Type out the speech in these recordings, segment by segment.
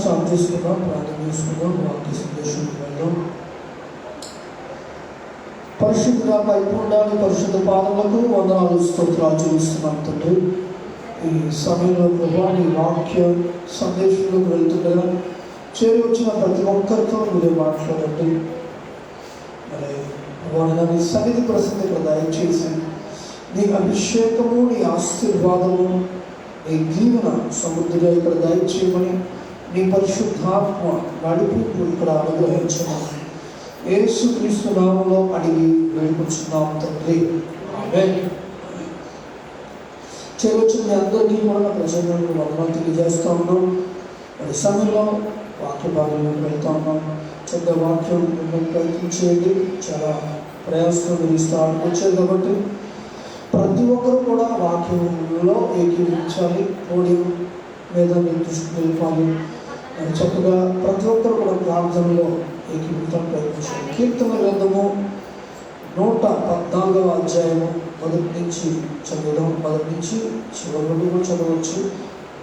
Start చేసుకుందాం, ప్రార్థన చేసుకుందాం, వాక్య సందేశానికి వెళ్దాం. పరిశుద్ధ పరిపూర్ణాన్ని పరిశుద్ధ పాదములకు వందనాలు స్తోత్రాలు చెల్లిస్తున్నాం తండ్రి. ఈ సమయంలో ప్రభా నీ వాక్య సందేశంలోకి వెళ్తుండగా చేరి వచ్చిన ప్రతి ఒక్కరితో మీరే మాట్లాడండి. మరి వాళ్ళ నీ సన్నిధి ప్రసిద్ధి దయచేసి నీ అభిషేకము, నీ ఆశీర్వాదము, నీ దీవెన సమృద్ధిగా ఇక్కడ దయచేయమని నీ పరిశుద్ధాత్మ నడిపింపు ఇక్కడ అనుగ్రహించమని యేసుక్రీస్తు నామములో అడిగి వేడుకుంటున్నాం తండ్రి, ఆమేన్. చేయవచ్చిన మీ అందరికీ కూడా నా ప్రజలను వందనాలు తెలియజేస్తూ ఉన్నాం. మరి సమయంలో వాక్య భాగంలోకి వెళ్తా ఉన్నాం. చెడ్డ వాక్యం ప్రయత్నించేది చాలా ప్రయాసంగా మీరు స్టార్ట్ వచ్చారు కాబట్టి ప్రతి ఒక్కరు కూడా వాక్యంలో ఏకీవించాలి, పోడియం మీద మీరు దృష్టి నిలపాలి. చక్కగా ప్రతి ఒక్కరు కూడా ప్రార్థనలో ఏకీవించడం ప్రయత్నించాలి. కీర్తన గ్రంథము 114వ అధ్యాయము మొదటి నుంచి చదువుదాం. మొదటి నుంచి చివరి నుండి కూడా చదవచ్చు.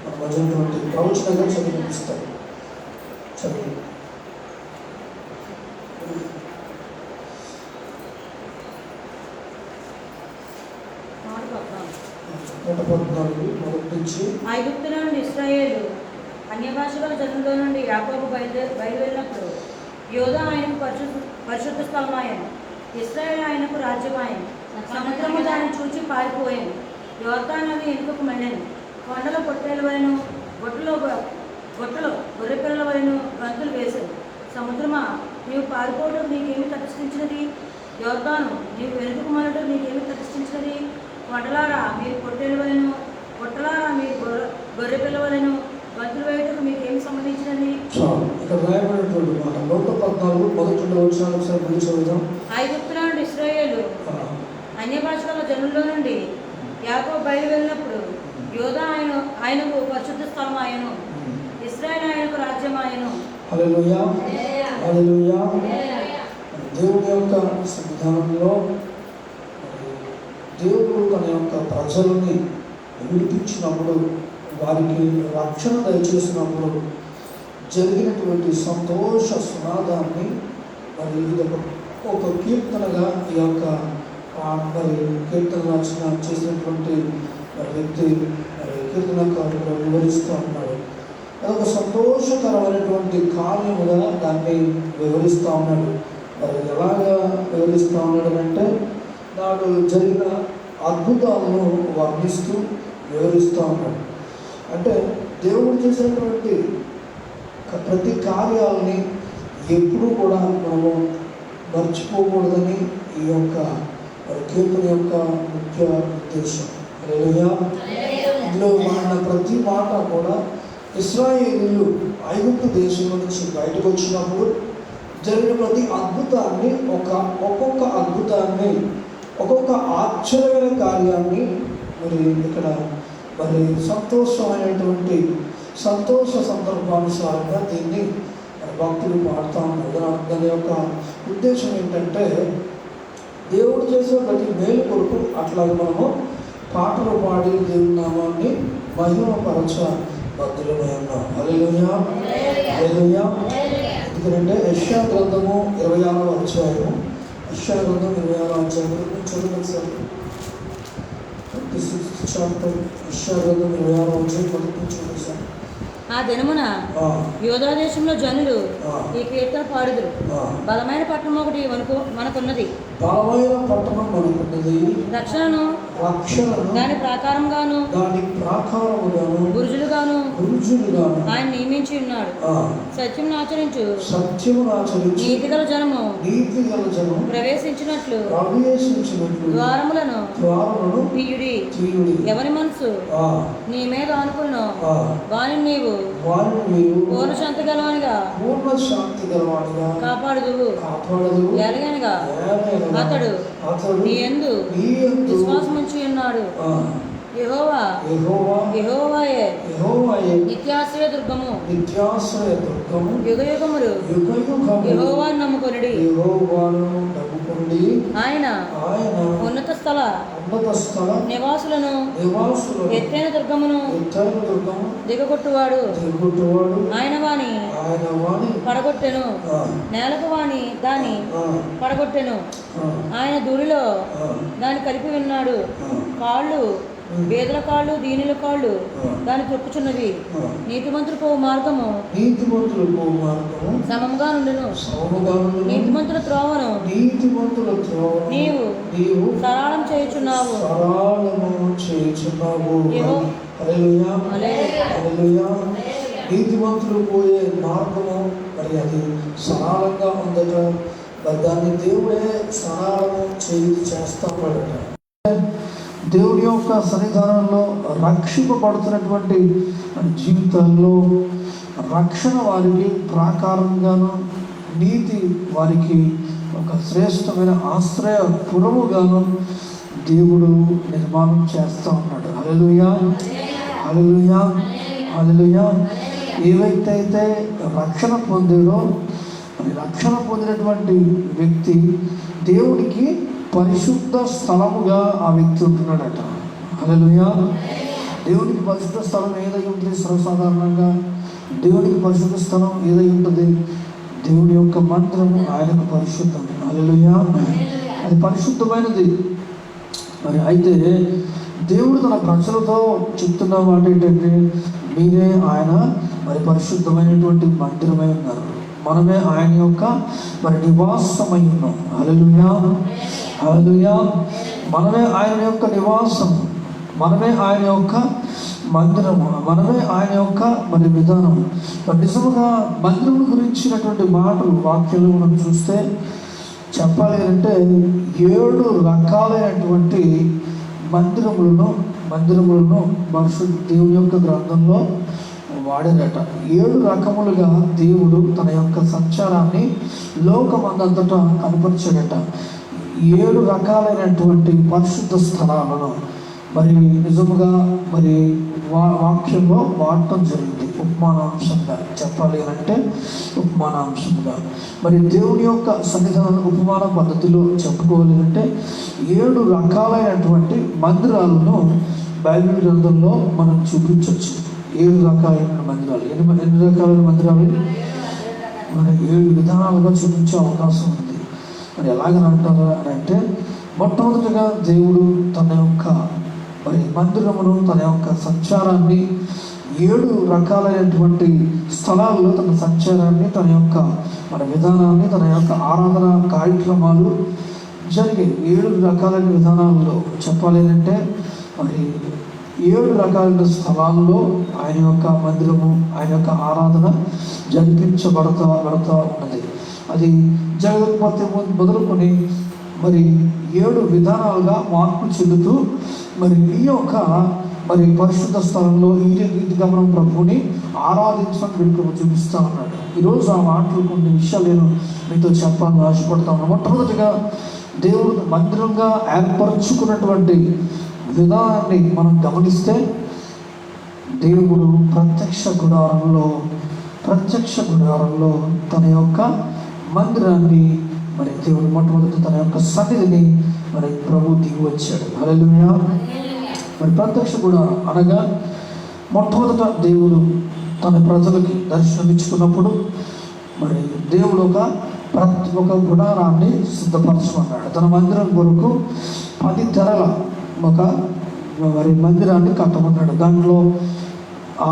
మన మధ్యటువంటి ప్రవచనంగా చదివిస్తాం. చదువు 114 మొదటి నుంచి. ఐగుప్తులో నుండి ఇశ్రాయేలు అన్యభాషల జనుల్లో నుండి యాకోబు బయలువెళ్ళినప్పుడు యోధా ఆయనకు పరిశుద్ధ స్థలమాయను, ఇశ్రాయేలు ఆయనకు రాజ్యమాయను. సముద్రము దాన్ని చూచి పారిపోయాను, యోర్దాను నది వెనుకకు మళ్ళాను. కొండల పొట్టేల వలెను గొట్టలో గొర్రెపిల్లల వలెను గంతులు వేశాను. సముద్రమా, నీవు పారిపోవడం నీకేమి ప్రతిష్ఠించినది? యోర్దాను, నీవు వెనుకకు మళ్ళటం నీకేమి ప్రతిష్ఠించినది? కొండలారా మీరు పొట్టేల వలెను, పొట్టలారా మీరు గొర్రెపిల్ల వలెను గంతులు వేయటకు మీకేమి సంబంధించినది? ఇక్కడ రాయబడినటువంటి మాట 114 మొదటి వచనాలు ఒకసారి మళ్ళీ చదువుదాం. ఐగుప్తులో నుండి ఇశ్రాయేలు అన్యభాషల జనుల్లో నుండి యాకోబు బయలువెళ్ళినప్పుడు యోధా ఆయనకు పరిశుద్ధ స్థలం ఆయను, ఇశ్రాయేలు ఆయనకు రాజ్యమాయను. హల్లెలూయా, హల్లెలూయా. దేవుని యొక్క సంవిధానంలో దేవుడు తన యొక్క ప్రజలని విడిపించినప్పుడు, వారికి రక్షణ దయచేసినప్పుడు జరిగినటువంటి సంతోష సునాదాన్ని మరి ఇది ఒక కీర్తనగా ఈ యొక్క మరి కీర్తన చేసినటువంటి వ్యక్తి మరి కీర్తనకారుడు వివరిస్తూ ఉన్నాడు. అదొక సంతోషకరమైనటువంటి కార్యముగా దాన్ని వివరిస్తూ ఉన్నాడు. మరి ఎలాగా వివరిస్తూ ఉన్నాడు అంటే, నాడు జరిగిన అద్భుతాలను వర్ణిస్తూ వివరిస్తూ ఉన్నాడు. అంటే దేవుడు చేసినటువంటి ప్రతి కార్యాలని ఎప్పుడూ కూడా మనము మర్చిపోకూడదని ఈ యొక్క కీర్తన యొక్క ముఖ్య ఉద్దేశం. ఇందులో మన ప్రతి మాట కూడా ఇశ్రాయేలీయులు ఐగుప్తు దేశం నుంచి బయటకు వచ్చినప్పుడు జరిగిన ప్రతి అద్భుతాన్ని ఒక్కొక్క అద్భుతాన్ని, ఒక్కొక్క ఆశ్చర్యమైన కార్యాన్ని మరి ఇక్కడ మరి సంతోషమైనటువంటి సంతోష సందర్భానుసారంగా దీన్ని భక్తులు పాడుతూ ఉన్నారు. దాని యొక్క ఉద్దేశం ఏంటంటే, దేవుడు చేసే ప్రతి మేలు కొరకు అట్లాగే మనము పాటలు పాడి దేవుని నామాన్ని మహిమపరచ బద్దులమై ఉన్నాం. హల్లెలూయా, హల్లెలూయా. ఎందుకంటే యెషయా గ్రంథము 26వ అధ్యాయము, యెషయా గ్రంథం 26వ అధ్యాయం చదువుతుంది సార్. 26th chapter, యెషయా గ్రంథం 26వ అధ్యాయం మొదటి నుంచి చదువుతుంది సార్. ఆ దినమున యోధా దేశంలో జనులు ఈ కీర్తన పాడుదురు. బలమైన పట్టణం ఒకటి మనకున్నది, బలమైన పట్టణం మనకున్నది. రక్షణను దాని ప్రాకారముగాను బురుజులుగాను ఆయన నియమించి ఉన్నాడు. సత్యమును ఆచరించు నీతిగల జనము ప్రవేశించినట్లు ద్వారములను తీయుడి. ఎవరి మనసు నీ మీద అనుకును వాని నీవు పూర్ణ శాంతి గలవానిగా కాపాడుదువు. ఎలాగనగా అతడు నీ యందు విశ్వాసం ఉంచి ఉన్నాడు. యెహోవాయే నిత్యాశ్రయ దుర్గము. యుగ యుగములు యెహోవాను నమ్ముకొనుడి. ఆయన ఉన్నత స్థల నివాసులను ఎత్తైన దుర్గమును దిగగొట్టువాడు. ఆయన వాని ఆయన వాణి పడగొట్టెను, నేలకు వాణి దాని పడగొట్టెను. ఆయన ధూళిలో దాన్ని కలిపి ఉన్నాడు. కాళ్ళు పేదల కాళ్ళు దీనుల కాళ్ళు దాన్ని తొక్కుచున్నవి. నీతిమంతులు పోవు మార్గము సమముగా నుండును. నీతిమంతుల త్రోవను నీవు సరళం చేయుచున్నావు. నీతిమంతులు పోయే మార్గము మరి అది సరళంగా ఉందట. దాన్ని దేవుడే సరళము చేస్తాడట. దేవుడి యొక్క సన్నిధానంలో రక్షింపబడుతున్నటువంటి జీవితాల్లో రక్షణ వారికి ప్రాకారంగాను, నీతి వారికి ఒక శ్రేష్టమైన ఆశ్రయ పురముగాను దేవుడు నిర్మాణం చేస్తూ ఉన్నాడు. హల్లెలూయా, హల్లెలూయా, హల్లెలూయా. ఏ వ్యక్తి అయితే రక్షణ పొందాడో, రక్షణ పొందినటువంటి వ్యక్తి దేవుడికి పరిశుద్ధ స్థలముగా ఆ వ్యక్తి ఉంటున్నాడట. హల్లెలూయా. దేవునికి పరిశుద్ధ స్థలం ఏదై ఉంటుంది? సర్వసాధారణంగా దేవునికి పరిశుద్ధ స్థలం ఏదై ఉంటుంది? దేవుని యొక్క మందిరము ఆయనకు పరిశుద్ధం. హల్లెలూయా. అది పరిశుద్ధమైనది. మరి అయితే దేవుడు తన ప్రజలతో చెప్తున్న మాట ఏంటంటే, మీరే ఆయన మరి పరిశుద్ధమైనటువంటి మందిరమై ఉన్నారు, మనమే ఆయన యొక్క మరి నివాసమై ఉన్నాం. హల్లెలూయా, హల్లెలూయా. మనమే ఆయన యొక్క నివాసం, మనమే ఆయన యొక్క మందిరము, మనమే ఆయన యొక్క మరి విధానం. నిజముగా మందిరం గురించినటువంటి మాటలు వాక్యాలు మనం చూస్తే చెప్పాలి అంటే 7 రకాలైనటువంటి మందిరములను పరిశుద్ధ దేవుని యొక్క గ్రంథంలో వాడారట. 7 రకములుగా దేవుడు తన యొక్క సంచారాన్ని లోకమందంతటా కనపరిచాడట. 7 రకాలైనటువంటి పరిశుద్ధ స్థలాలను మరి నిజముగా మరి వాక్యంలో వాడటం జరిగింది. ఉపమానాంశంగా చెప్పాలి అంటే ఉపమానాంశంగా మరి దేవుని యొక్క సన్నిధాన ఉపమాన పద్ధతిలో చెప్పుకోవాలి అంటే 7 రకాలైనటువంటి మందిరాలను బైబిల్ గ్రంథంలో మనం చూపించవచ్చు. 7 రకాలైన మందిరాలు. ఎన్ని రకాలైన మందిరాలు? మన 7 విధానాలుగా చూపించే అవకాశం ఉంది. మరి ఎలాగని అంటారా అని అంటే, మొట్టమొదటిగా దేవుడు తన యొక్క మరి మందిరమును, తన యొక్క సంచారాన్ని 7 రకాలైనటువంటి స్థలాల్లో తన సంచారాన్ని, తన యొక్క మన విధానాన్ని, తన యొక్క ఆరాధన కార్యక్రమాలు జరిగే 7 రకాలైన విధానాల్లో చెప్పాలి అంటే మరి 7 రకాలైన స్థలాల్లో ఆయన యొక్క మందిరము, ఆయన యొక్క ఆరాధన జరిపించబడతా ఉన్నది. అది జగత్పత్తి మొదలుకొని మరి 7 విధానాలుగా మార్పు చెందుతూ మరి ఈ యొక్క మరి పరిశుద్ధ స్థలంలో ఈ రీతిగా మనం ప్రభువుని ఆరాధించడం వెనుక చూపిస్తూ ఉన్నాడు. ఈరోజు ఆ మాటలు కొన్ని విషయాలు నేను మీతో చెప్పాలని ఆశపడతా ఉన్నాను. మొట్టమొదటిగా దేవుడు మందిరంగా ఏర్పరచుకున్నటువంటి విధానాన్ని మనం గమనిస్తే, దేవుడు ప్రత్యక్ష గుడారంలో తన యొక్క మందిరాన్ని మరి దేవుడు మొట్టమొదటి తన యొక్క సన్నిధిని మరి ప్రభు దిగి వచ్చాడు. హల్లెలూయా. మరి ప్రత్యక్ష గుడారం అనగా మొట్టమొదట దేవుడు తన ప్రజలకి దర్శనమిచ్చుకున్నప్పుడు మరి దేవుడు ఒక గుడారాన్ని సిద్ధపరచమన్నాడు. తన మందిరం కొరకు 10 తెరల ఒక మరి మందిరాన్ని కట్టమన్నాడు. దాంట్లో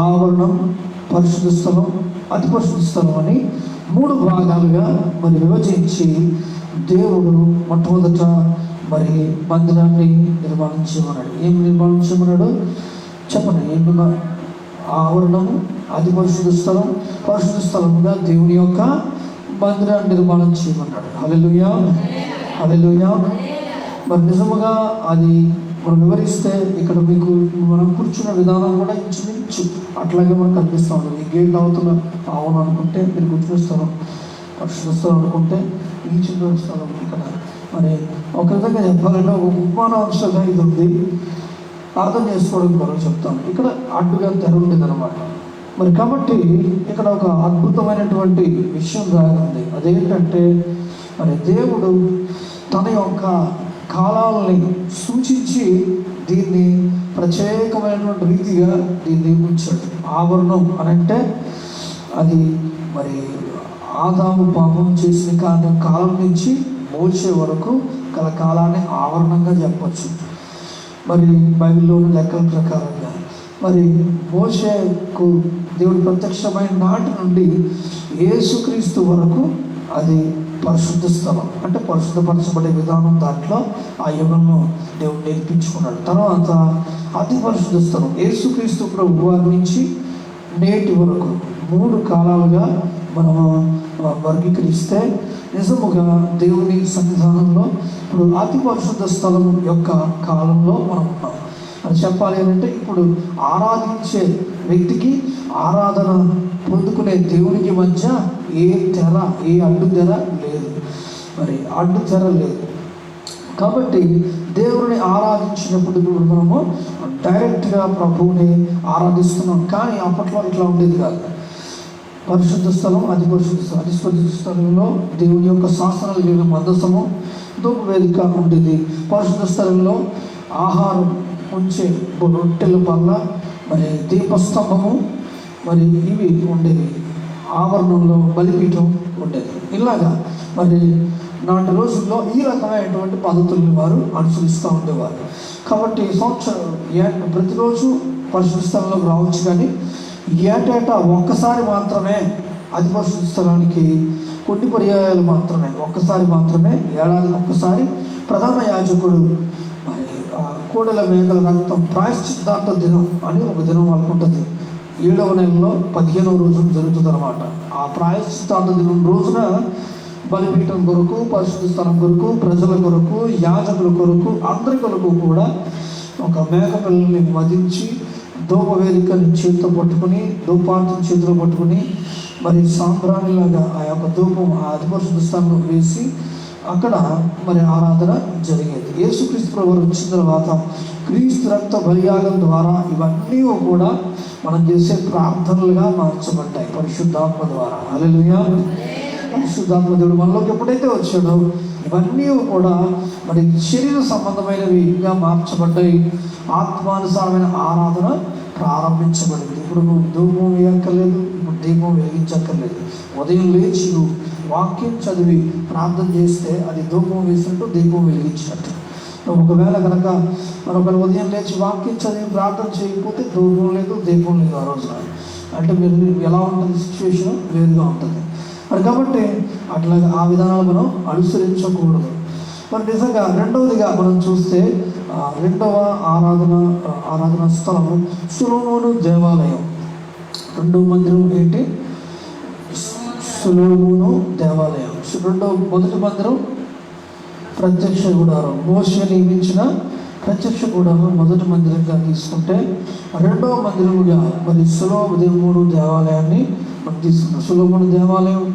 ఆవరణం, పరిశుద్ధ స్థలం, అతి పరిశుద్ధ స్థలం అని 3 భాగాలుగా మరి విభజించి దేవుడు మొట్టమొదట మరి మందిరాన్ని నిర్మాణించమన్నాడు. ఏం నిర్మాణించమన్నాడు చెప్పండి? ఏమన్నా ఆవరణము, అతి పరిశుద్ధ స్థలం, పరిశుద్ధ స్థలముగా దేవుని యొక్క మందిరాన్ని నిర్మాణం చేయమన్నాడు. హల్లెలూయా, హల్లెలూయా. మరి నిజముగా అది మనం వివరిస్తే ఇక్కడ మీకు మనం కూర్చున్న విధానం కూడా ఇంచుమించు అట్లాగే మనకు కనిపిస్తూ ఉంటుంది. ఈ గేట్ అవుతున్న అవును అనుకుంటే మీరు కూర్చునిస్తాను, పరిశుద్ధ స్థలం అనుకుంటే ఈ చిన్న స్థలం ఇక్కడ. మరి ఒక విధంగా చెప్పాలంటే ఒక ఉపమానాంశంగా ఇది ఉంది. అర్థం చేసుకోవడం కొరకు చెప్తాను. ఇక్కడ అడ్డుగా తెర ఉండేది అనమాట. మరి కాబట్టి ఇక్కడ ఒక అద్భుతమైనటువంటి విషయం రాయింది. అదేంటంటే మరి దేవుడు తన యొక్క కాలాలని సూచించి దీన్ని ప్రత్యేకమైనటువంటి రీతిగా దీన్ని ఉంచాడు. ఆవరణం అని అంటే అది మరి ఆదాము పాపం చేసిన కాలం నుంచి మోసే వరకు గల కాలాన్ని ఆవరణంగా చెప్పచ్చు. మరి బైబిల్లోని లెక్కల ప్రకారంగా మరి మోసేకు దేవుడు ప్రత్యక్షమైన నాటి నుండి యేసుక్రీస్తు వరకు అది పరిశుద్ధ స్థలం, అంటే పరిశుద్ధపరచబడే విధానం దాంట్లో ఆ యుగంలో దేవుడు నేర్పించుకున్నాడు. తర్వాత అతి పరిశుద్ధ స్థలం యేసుక్రీస్తు ప్రభు వారి నుంచి నేటి వరకు 3 కాలాలుగా మనము వర్గీకరిస్తే నిజముగా దేవుని సన్నిధానంలో ఇప్పుడు అతి పరిశుద్ధ స్థలం యొక్క కాలంలో మనం ఉన్నాం అని చెప్పాలి. అంటే ఇప్పుడు ఆరాధించే వ్యక్తికి ఆరాధన పొందుకునే దేవునికి మధ్య ఏ అడ్డు తెర లేదు, మరి అడ్డు తెర లేదు. కాబట్టి దేవుని ఆరాధించినప్పుడు ఇప్పుడు మనము డైరెక్ట్గా ప్రభువుని ఆరాధిస్తున్నాం. కానీ అప్పట్లో ఇట్లా ఉండేది కాదు. పరిశుద్ధ స్థలం, అతి పరిశుద్ధ స్థలంలో దేవుని యొక్క శాసనాలు లేని మందసము, ధూపవేదిక ఉండేది. పరిశుద్ధ స్థలంలో ఆహారం ఉంచే రొట్టెల పళ్ళ, మరి దీపస్తంభము, మరి ఇవి ఉండేవి. ఆవరణంలో బలిపీఠం ఉండేది. ఇలాగా మరి నాటి రోజుల్లో ఈ రకమైనటువంటి పద్ధతులను వారు అనుసరిస్తూ ఉండేవారు. కాబట్టి ప్రతిరోజు పరిశుద్ధ స్థలంలోకి రావచ్చు, కానీ ఏటేటా ఒక్కసారి మాత్రమే అతి పరిశుద్ధ స్థలానికి కొన్ని పర్యాయాలు మాత్రమే, ఒక్కసారి మాత్రమే, ఏడాదికి ఒక్కసారి ప్రధాన యాజకుడు మరి కోడెల మేకల రక్తం ప్రాయశ్చిత్తార్థ దినం అని ఒక దినం అనుకుంటుంది. 7వ నెలలో 15వ రోజున జరుగుతుంది అన్నమాట. ఆ ప్రాయశ్చిత్తార్థ దినం రోజున బలిపీఠం కొరకు, పరిశుద్ధ స్థలం కొరకు, ప్రజల కొరకు, యాజకుల కొరకు, అందరి కొరకు కూడా ఒక మేక పిల్లల్ని వధించి ధూపవేదికని చేతితో పట్టుకుని, ధూపార్తిని చేతిలో పట్టుకుని, మరి సాంబ్రాణిలాగా ఆ యొక్క ధూపం ఆ అతి పరిశుద్ధ స్థలంలో వేసి అక్కడ మరి ఆరాధన జరిగేది. యేసుక్రీస్తు ప్రభువు వచ్చిన తర్వాత క్రీస్తు రక్త బలియాగం ద్వారా ఇవన్నీ కూడా మనం చేసే ప్రార్థనలుగా మార్చబడ్డాయి పరిశుద్ధాత్మ ద్వారా. హల్లెలూయా. పరిశుద్ధాత్మ దేవుడు మనలోకి ఎప్పుడైతే వచ్చాడో ఇవన్నీ కూడా మరి శరీర సంబంధమైనవిగా మార్చబడ్డాయి. ఆత్మానుసారమైన ఆరాధన ప్రారంభించబడింది. ఇప్పుడు నువ్వు ధూపం వేయక్కర్లేదు, ఇప్పుడు దీపం వెలిగించక్కర్లేదు. ఉదయం లేచి నువ్వు వాక్యం చదివి ప్రార్థన చేస్తే అది ధూపం వేసినట్టు, దీపం వెలిగించినట్టు. నువ్వు ఒకవేళ కనుక మరొకరు ఉదయం లేచి వాక్యం చదివి ప్రార్థన చేయకపోతే ధూపం లేదు, దీపం లేదు ఆ రోజున. అంటే మీరు ఎలా ఉంటుంది, సిచ్యువేషన్ వేరుగా ఉంటుంది. మరి కాబట్టి అట్లాగా ఆ విధానాలు మనం అనుసరించకూడదు. మరి నిజంగా రెండవదిగా మనం చూస్తే రెండవ ఆరాధన స్థలము సొలొమోను దేవాలయం. రెండవ మందిరం ఏంటి? సొలొమోను దేవాలయం. మొదటి మందిరం ప్రత్యక్ష గుడారం, మోషే నియమించిన ప్రత్యక్ష గుడారం మొదటి మందిరంగా తీసుకుంటే, రెండవ మందిరముగా మరి సొలొమోను దేవాలయాన్ని మనం తీసుకున్నాం. సొలొమోను దేవాలయం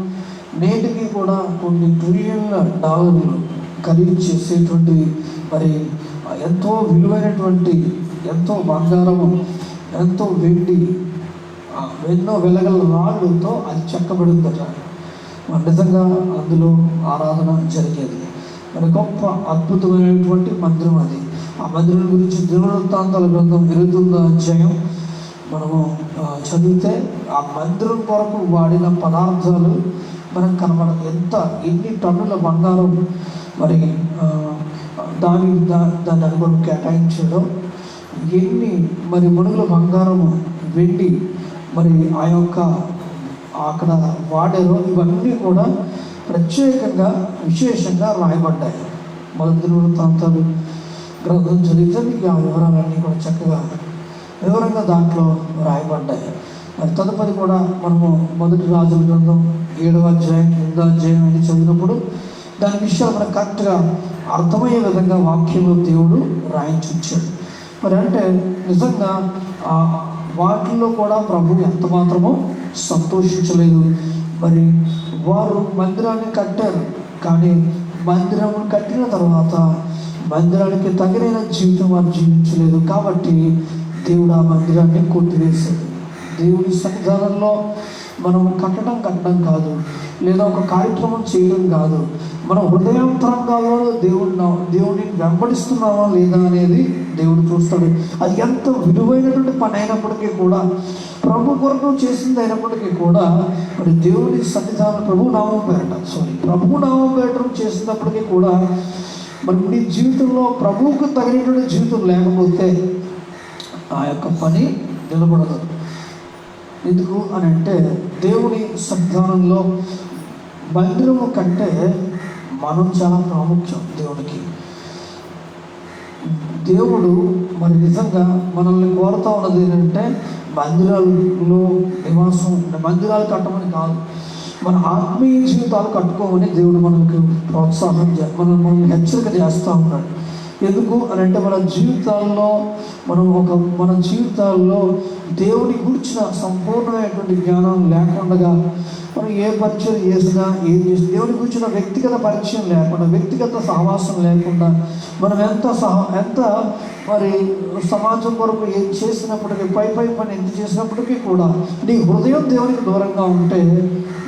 నేటికి కూడా కొన్ని ట్రిలియన్ల డాలర్లు ఖరీదు చేసేటువంటి మరి ఎంతో విలువైనటువంటి, ఎంతో బంగారము, ఎంతో వెండి, ఎన్నో వెలగల రాళ్ళతో అది చెక్కబడిందట. మరి నిజంగా అందులో ఆరాధన జరిగేది. మరి గొప్ప అద్భుతమైనటువంటి మందిరం అది. ఆ మందిరం గురించి దినవృత్తాంతాల గ్రంథం 8వ అధ్యాయం మనము చదివితే ఆ మందిరం కొరకు వాడిన పదార్థాలు మనకు కనబడదు. ఎన్ని టన్నుల బంగారం మరి దాన్ని అనుకొని కేటాయించడం, ఎన్ని మరి మణుగుల బంగారము, వెండి మరి ఆ యొక్క అక్కడ వాడారో ఇవన్నీ కూడా ప్రత్యేకంగా విశేషంగా రాయబడ్డాయి. మొదటి దినవృత్తాంతాలు గ్రంథం చదివితే మీకు ఆ వివరాలన్నీ కూడా చక్కగా వివరంగా దాంట్లో రాయబడ్డాయి. మరి తదుపరి కూడా మనము మొదటి రాజుల గ్రంథం 7వ అధ్యాయం 8వ అధ్యాయం అని చదివినప్పుడు దాని విషయాలు మనకు కరెక్ట్గా అర్థమయ్యే విధంగా వాక్యంలో దేవుడు రాయించాడు. మరి అంటే నిజంగా వాటిల్లో కూడా ప్రభు ఎంత మాత్రమో సంతోషించలేదు. మరి వారు మందిరాన్ని కట్టారు, కానీ మందిరం కట్టిన తర్వాత మందిరానికి తగిన జీవితం వారు జీవించలేదు. కాబట్టి దేవుడు ఆ మందిరాన్ని కొట్టివేశాడు. దేవుడి సన్నిధానంలో మనం కట్టడం కాదు, లేదా ఒక కార్యక్రమం చేయడం కాదు, మన హృదయాంతరంగాల్లో దేవుడిని వెంబడిస్తున్నామా లేదా అనేది దేవుడు చూస్తాడు. అది ఎంత విలువైనటువంటి పని అయినప్పటికీ కూడా, ప్రభు కొరకు చేసింది అయినప్పటికీ కూడా, మరి దేవుని సన్నిధానం ప్రభు నామం పేరటం చేసినప్పటికీ కూడా, మరి నీ జీవితంలో ప్రభువుకు తగినటువంటి జీవితం లేకపోతే ఆ యొక్క పని నిలబడదు. ఎందుకు అని అంటే, దేవుని సన్నిధానంలో మందిరము కంటే మనం చాలా ప్రాముఖ్యం దేవునికి. దేవుడు మరి నిజంగా మనల్ని కోరుతా ఉన్నది ఏంటంటే, మందిరాల్లో నివాసం, మందిరాలు కట్టమని కాదు, మన ఆత్మీయ జీవితాలు కట్టుకోమని దేవుడు మనకు మనల్ని హెచ్చరిక చేస్తూ ఉన్నాడు. ఎందుకు అని అంటే, మన జీవితాల్లో దేవుని గురించిన సంపూర్ణమైనటువంటి జ్ఞానం లేకుండా, మనం ఏ పరిచయం చేసినా దేవుని గురించిన వ్యక్తిగత పరిచయం లేకుండా, వ్యక్తిగత సహవాసం లేకుండా, మనం ఎంత మరి సమాజం కొరకు ఏం చేసినప్పటికీ, పై పని ఎంత చేసినప్పటికీ కూడా నీ హృదయం దేవునికి దూరంగా ఉంటే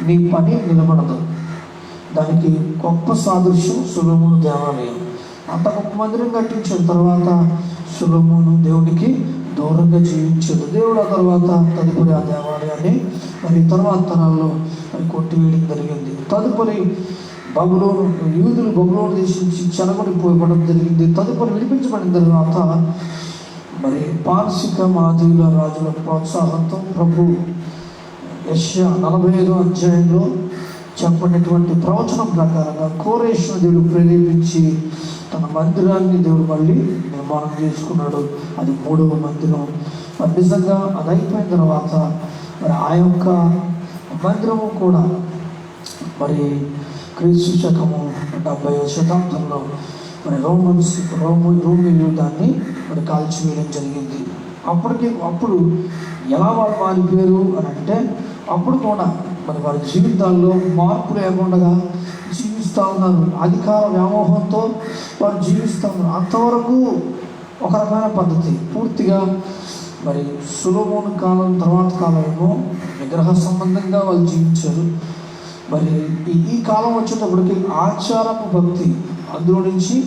నీ పని నిలబడదు. దానికి గొప్ప సాదృశ్యం సొలొమోను దేవాలయం. అంత గొప్ప మందిరం కట్టించిన తర్వాత సొలొమోను దేవునికి దూరంగా జీవించాడు. దేవుడు ఆ తర్వాత తదుపరి ఆ దేవాలయాన్ని మరి తర్వాత తరాల్లో కొట్టివేయడం జరిగింది. తదుపరి యూదులు బబులోను దేశం నుంచి చెరగొనిపోవడం జరిగింది. తదుపరి విడిపించబడిన తర్వాత మరి పారసిక మాదీయుల రాజుల ప్రోత్సాహంతో ప్రభు యెషయా 45వ అధ్యాయంలో చెప్పినటువంటి ప్రవచనం ప్రకారంగా కోరేషును దేవుడు ప్రేరేపించి తన మందిరాన్ని దేవుడు మళ్ళీ నిర్మాణం చేసుకున్నాడు. అది 3వ మందిరం. మరి నిజంగా అది అయిపోయిన తర్వాత మరి ఆ యొక్క మందిరము కూడా మరి క్రీస్తు శకము 70వ శతాబ్దంలో మరి రోమిలు దాన్ని మరి కాల్చివేయడం జరిగింది. అప్పుడు ఎలా వాళ్ళు మారిపోయారు అని అంటే, అప్పుడు కూడా మరి వారి జీవితాల్లో మార్పు లేకుండా జీవిస్తూ ఉన్నారు. అధికార వ్యామోహంతో వారు జీవిస్తూ ఉన్నారు. అంతవరకు ఒక రకమైన పద్ధతి. పూర్తిగా మరి సొలొమోను కాలం తర్వాత కాలంలో విగ్రహ సంబంధంగా వాళ్ళు జీవించారు. మరి ఈ కాలం వచ్చేటప్పటికి ఆచారపు భక్తి, అందులో నుంచి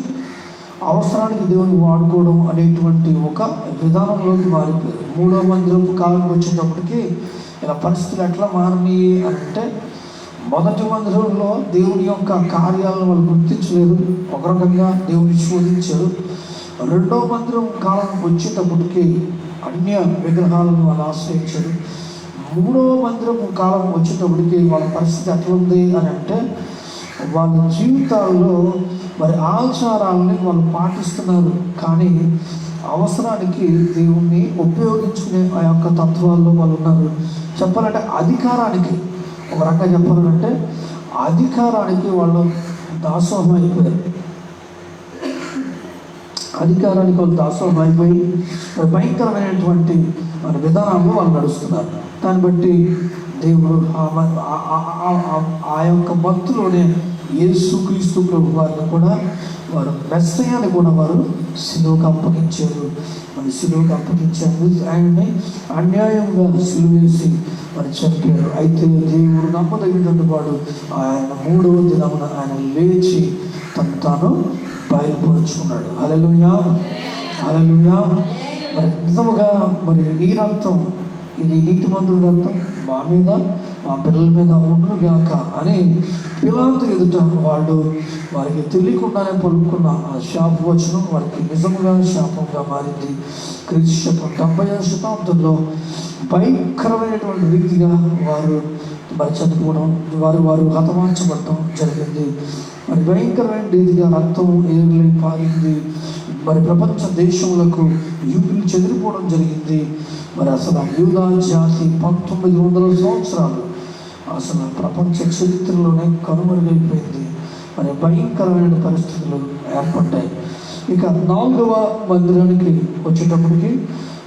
అవసరానికి దేవుని వాడుకోవడం అనేటువంటి ఒక విధానంలోకి మారిపోయారు. 3వ మందిరపు కాలం వచ్చేటప్పటికి ఇలా పరిస్థితులు ఎట్లా మారినాయి అని అంటే, మొదటి మందిరంలో దేవుని యొక్క కార్యాలను వాళ్ళు గుర్తించలేదు, ఒక రకంగా దేవుని శోధించారు. 2వ మందిరం కాలం వచ్చేటప్పటికి అన్య విగ్రహాలను వాళ్ళు ఆశ్రయించారు. 3వ మందిరపు కాలం వచ్చేటప్పటికి వాళ్ళ పరిస్థితి ఎట్లా ఉంది అని అంటే, వాళ్ళ జీవితాల్లో మరి ఆచారాలని వాళ్ళు పాటిస్తున్నారు, కానీ అవసరానికి దేవుణ్ణి ఉపయోగించుకునే ఆ యొక్క తత్వాల్లో వాళ్ళు ఉన్నారు. చెప్పాలంటే అధికారానికి, ఒక రకంగా చెప్పాలంటే అధికారానికి వాళ్ళు దాసోహం అయిపోయారు. అధికారానికి వాళ్ళు దాసోహం అయిపోయి భయంకరమైనటువంటి మరి విధానాల్లో వాళ్ళు నడుస్తున్నారు. దాన్ని బట్టి దేవుడు ఆ యొక్క భక్తులోనే యేసుక్రీస్తు ప్రభు వారిని కూడా వారు మెస్సయ్యని కూడా వారు సిలువకు అప్పగించారు. మరి సిలువకు అప్పగించారు, ఆయన్ని అన్యాయంగా సిలువేసి మరి చంపారు. అయితే దేవుడు నమ్మదగినటువంటి వాడు, ఆయన 3వ దినమున ఆయన లేచి తాను బయలుపరుచుకున్నాడు. హల్లెలూయా, హల్లెలూయా. మరి నిజముగా మరి ఈ రక్తం, ఇది నీతిమంతుల రక్తం మా మీద మా పిల్లల మీద ఉండుగాక అని పిలాతు ఎదుట వారికి తెలియకుండానే పలుకున్న ఆ శాప వచనం వారికి నిజముగా శాపంగా మారింది. క్రీస్తు శకం 70వ శతాబ్దంలో భయంకరమైనటువంటి రీతిగా వారు మరి చనిపోవడం, వారు హతమార్చబడటం జరిగింది. మరి భయంకరమైన రీతిగా రక్తం ఏర్లై పారింది. మరి ప్రపంచ దేశములకు యూదులు చెదిరిపోవడం జరిగింది. మరి అసలు యూదా జాతి 1900 సంవత్సరాలు అసలు ప్రపంచ చరిత్రలోనే కనుమరుగైపోయింది. మరి భయంకరమైన పరిస్థితులు ఏర్పడ్డాయి. ఇక 4వ మందిరానికి వచ్చేటప్పటికి,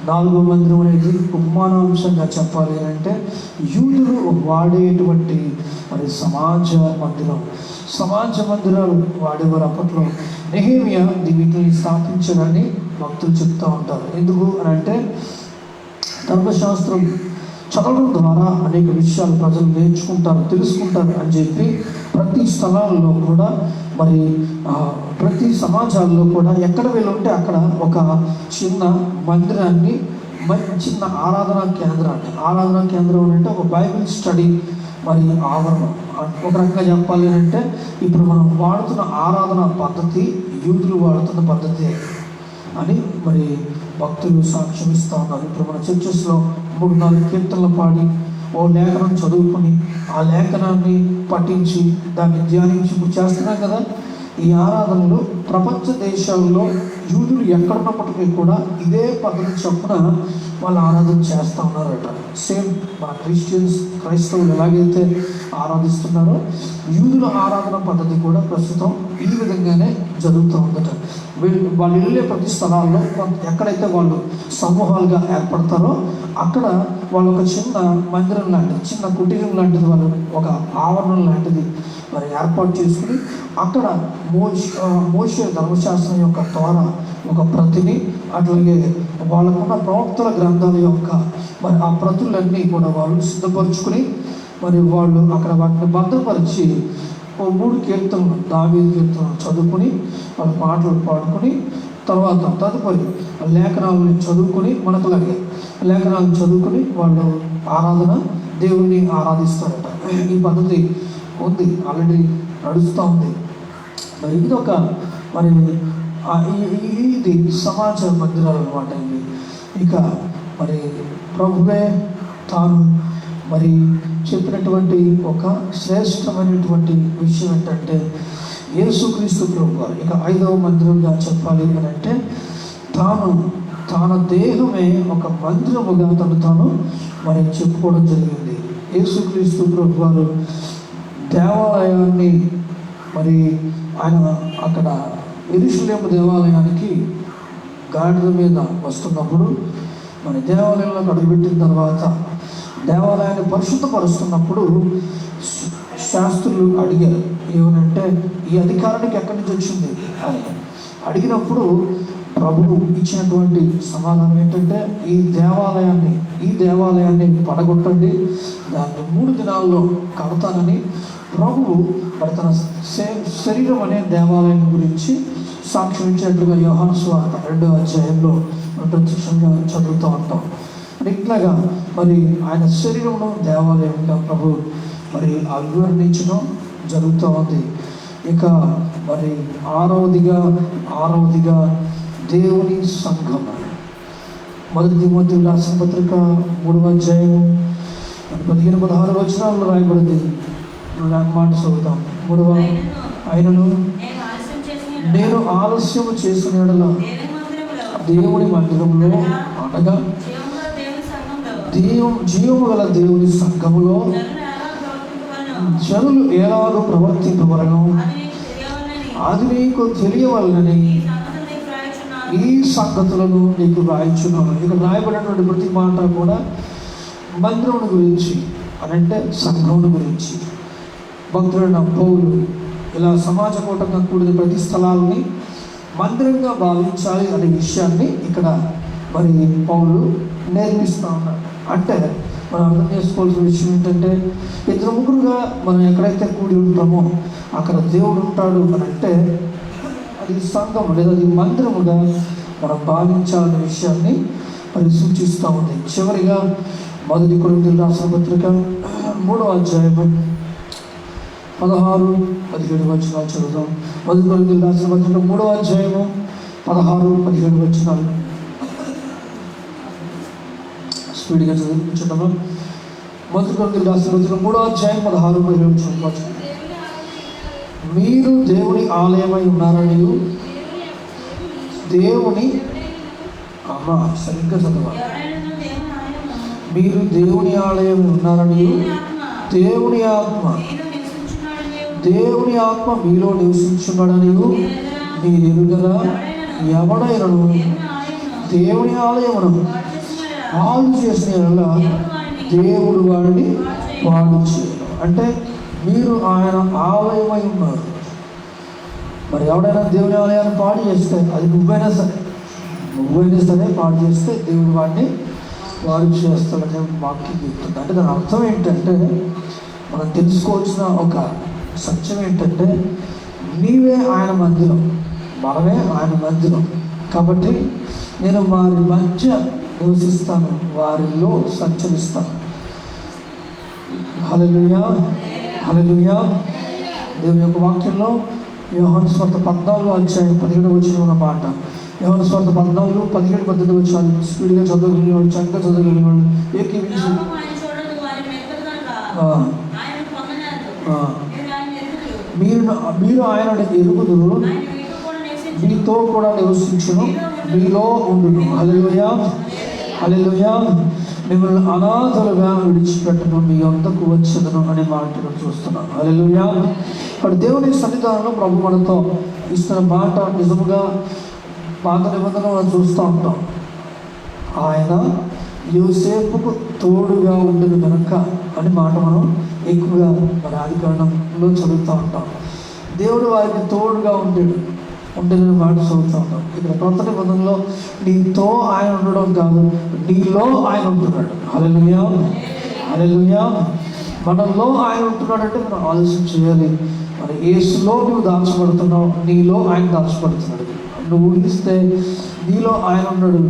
4వ మందిరం అనేది ఉపమానాంశంగా చెప్పాలి అంటే యూదులు వాడేటువంటి మరి సమాజ మందిరాలు వాడేవారు. అప్పట్లో నెహెమియా వీటిని స్థాపించారని భక్తులు చెప్తూ ఉంటారు. ఎందుకు అని అంటే, ధర్మశాస్త్రం చదవడం ద్వారా అనేక విషయాలు ప్రజలు నేర్చుకుంటారు, తెలుసుకుంటారు అని చెప్పి ప్రతి స్థలాల్లో కూడా మరి ప్రతి సమాజాల్లో కూడా ఎక్కడ వెళ్ళుంటే అక్కడ ఒక చిన్న మందిరాన్ని, చిన్న ఆరాధనా కేంద్రం అంటే ఒక బైబిల్ స్టడీ మరి ఆవరణం. ఒక రకంగా చెప్పాలి అంటే ఇప్పుడు మనం వాడుతున్న ఆరాధన పద్ధతి యూదులు వాడుతున్న పద్ధతి అని మరి భక్తులు సాక్ష్యం ఇస్తూ ఉన్నారు. ఇప్పుడు మన చర్చెస్లో 3-4 కీర్తనలు పాడి ఓ లేఖనం చదువుకొని ఆ లేఖనాన్ని పఠించి దాన్ని ధ్యానించి ఇప్పుడు చేస్తున్నాం కదా. ఈ ఆరాధనలు ప్రపంచ దేశాల్లో యూదులు ఎక్కడున్నప్పటికీ కూడా ఇదే పద్ధతి చొప్పున వాళ్ళు ఆరాధన చేస్తూ ఉన్నారట. సేమ్ మన క్రైస్తవులు ఎలాగైతే ఆరాధిస్తున్నారో యూదుల ఆరాధన పద్ధతి కూడా ప్రస్తుతం ఈ విధంగానే జరుగుతూ ఉందట. వాళ్ళు వెళ్ళే ప్రతి స్థలాల్లో ఎక్కడైతే వాళ్ళు సమూహాలుగా ఏర్పడతారో అక్కడ వాళ్ళు ఒక చిన్న మందిరం లాంటిది, చిన్న కుటీరం లాంటిది, వాళ్ళు ఒక ఆవరణం లాంటిది మరి ఏర్పాటు చేసుకుని అక్కడ మోషే ధర్మశాస్త్రం యొక్క తోర ఒక ప్రతిని, అట్లాగే వాళ్ళకున్న ప్రవక్తల గ్రంథాల యొక్క మరి ఆ ప్రతులన్నీ కూడా వాళ్ళు సిద్ధపరుచుకుని మరి వాళ్ళు అక్కడ వాటిని భద్రపరిచి 3 కీర్తనలు, దావీదు కీర్తనలు చదువుకుని వాళ్ళు పాటలు పాడుకొని తర్వాత తదుపరి లేఖనాలను చదువుకొని మనకులాగే లేఖనాలను చదువుకొని వాళ్ళు దేవుణ్ణి ఆరాధిస్తారట. ఈ పద్ధతి ఉంది, ఆల్రెడీ నడుస్తూ ఉంది. మరి ఇదొక మరి ఇది సమాజ మందిరాలు అన్నమాట. ఇవి ఇక మరి ప్రభువే తాను మరి చెప్పినటువంటి ఒక శ్రేష్టమైనటువంటి విషయం ఏంటంటే యేసుక్రీస్తు ప్రభు వారు ఇక 5వ మందిరంగా చెప్పాలి అని అంటే తన దేహమే ఒక మందిరముగా తాను మరి చెప్పుకోవడం జరిగింది. యేసుక్రీస్తు ప్రభు వారు దేవాలయాన్ని మరి ఆయన అక్కడ యెరూషలేము దేవాలయానికి గాడిద మీద వస్తున్నప్పుడు మరి దేవాలయంలో అడుగుపెట్టిన తర్వాత దేవాలయాన్ని పరిశుద్ధపరుస్తున్నప్పుడు శాస్త్రులు అడిగారు ఏమనంటే ఈ అధికారానికి ఎక్కడి నుంచి వచ్చింది అని అడిగినప్పుడు ప్రభువు ఇచ్చినటువంటి సమాధానం ఏంటంటే ఈ దేవాలయాన్ని పడగొట్టండి, దాన్ని 3 దినాల్లో కడతానని ప్రభువు మరి తన శరీరం అనే దేవాలయం గురించి సాక్ష్యం ఇచ్చినట్లుగా యోహాను సువార్త 2వ అధ్యాయంలో ప్రత్యక్షంగా చదువుతూ ఉంటాం. ఇట్లాగా మరి ఆయన శరీరంలో దేవాలయంగా ప్రభు మరి అభివర్ణించడం జరుగుతూ ఉంది. ఇక మరి ఆరవదిగా దేవుని సంఘం. 1 తిమోతి రాసిన పత్రిక 3వ అధ్యాయం 15-16 వచనాల్లో రాయబడింది. మాట చదువుతాం. 3వ ఆయనను నేను ఆలస్యము చేసిన యెడల దేవుని మందిరంలో అనగా జీవము గల దేవుని సంఘములో జనులు ఎలాగో ప్రవర్తింపవలను అది నీకు తెలియవలనని ఈ సంగతులను నీకు రాయించున్నాను. ఇక్కడ రాయబడినటువంటి ప్రతి మాట కూడా మందిరం గురించి అనంటే సంఘం గురించి. భక్తుడైన పౌలు ఇలా సమాజ కూటంగా కూడిన ప్రతి స్థలాలని మందిరంగా భావించాలి అనే విషయాన్ని ఇక్కడ మరి పౌలు నేర్పిస్తూ ఉన్నాడు. అంటే మనం అర్థం చేసుకోవాల్సిన విషయం ఏంటంటే 2-3గా మనం ఎక్కడైతే కూడి ఉంటామో అక్కడ దేవుడు ఉంటాడు అని అంటే అది సంఘం లేదా అది మందిరముగా మనం భావించాలనే విషయాన్ని మరి సూచిస్తూ ఉంది. చివరిగా 1 కొరింథీయులకు రాసిన పత్రిక 3వ అధ్యాయం 16-17 వచనాలు చదువుతాం. 1 కొరింథీయులకు రాసిన పత్రిక 3వ అధ్యాయము 16-17 వచనాలు స్పీడ్గా చదివించడము. 1 కొరింథీయులకు రాసిన పత్రిక 3వ అధ్యాయం 16-17 వచనం. మీరు దేవుని ఆలయమై ఉన్నారని దేవుని సరిగ్గా చదవాలి. మీరు దేవుని ఆలయమై ఉన్నారని దేవుని ఆత్మ మీలో నివసించున్నాడని మీరు ఎరుగరా. ఎవడైనను దేవుని ఆలయమును పాడు చేసిన దేవుడు వాడిని పాడు చేయడం. అంటే మీరు ఆయన ఆలయమై ఉన్నారు. మరి ఎవడైనా దేవుని ఆలయాన్ని పాడు చేస్తే అది నువ్వైనా సరే పాడు చేస్తే దేవుడు వాడిని బాగు చేస్తాడనే వాక్యం చెప్తుంది. అంటే దాని అర్థం ఏంటంటే, మనం తెలుసుకోవాల్సిన ఒక సత్యం ఏంటంటే, నీవే ఆయన మందిరం, మనమే ఆయన మందిరం. కాబట్టి నేను వారి మధ్య నివసిస్తాను, వారిలో సంచరిస్తాను. హల్లెలూయా, హల్లెలూయా. దేవుని యొక్క వాక్యంలో యోహాను సువార్త 14:17 ఉన్న మాట. యోహాను సువార్త 14:17 స్పీడ్గా చదవగలిగిన చక్కగా చదవగలిగిన ఏకీవించి మీరు ఆయన ఎరుగుదురు, మీతో కూడా నివసించును, మీలో ఉండును. హల్లెలూయా, హల్లెలూయా. మిమ్మల్ని అనాథలుగా విడిచిపెట్టను, మీ వద్దకు వచ్చేదను అనే మాటను చూస్తున్నాను. హల్లెలూయా. అప్పుడు దేవుని సన్నిధానంలో ప్రభు మనతో ఇస్తున్న మాట నిజముగా పాత నిబంధనలు మనం చూస్తూ ఉంటాం. ఆయన యోసేపుకు తోడుగా ఉండదు కనుక అని మాట మనం ఎక్కువగా మన ఆదికాండంలో చదువుతూ ఉంటాం. దేవుడు వారికి తోడుగా ఉండేదని మాట చదువుతూ ఉంటాం. ఇక్కడ కొత్త నిబంధనలో నీతో ఆయన ఉండడం కాదు, నీలో ఆయన ఉంటున్నాడు. హల్లెలూయా, హల్లెలూయా. మనలో ఆయన ఉంటున్నాడంటే మనం ఆలోచన చేయాలి. మన యేసులో నువ్వు దాచబడుతున్నావు, నీలో ఆయన దాచబడుతున్నాడు. నువ్వు ఊహిస్తే నీలో ఆయన ఉన్నాడు,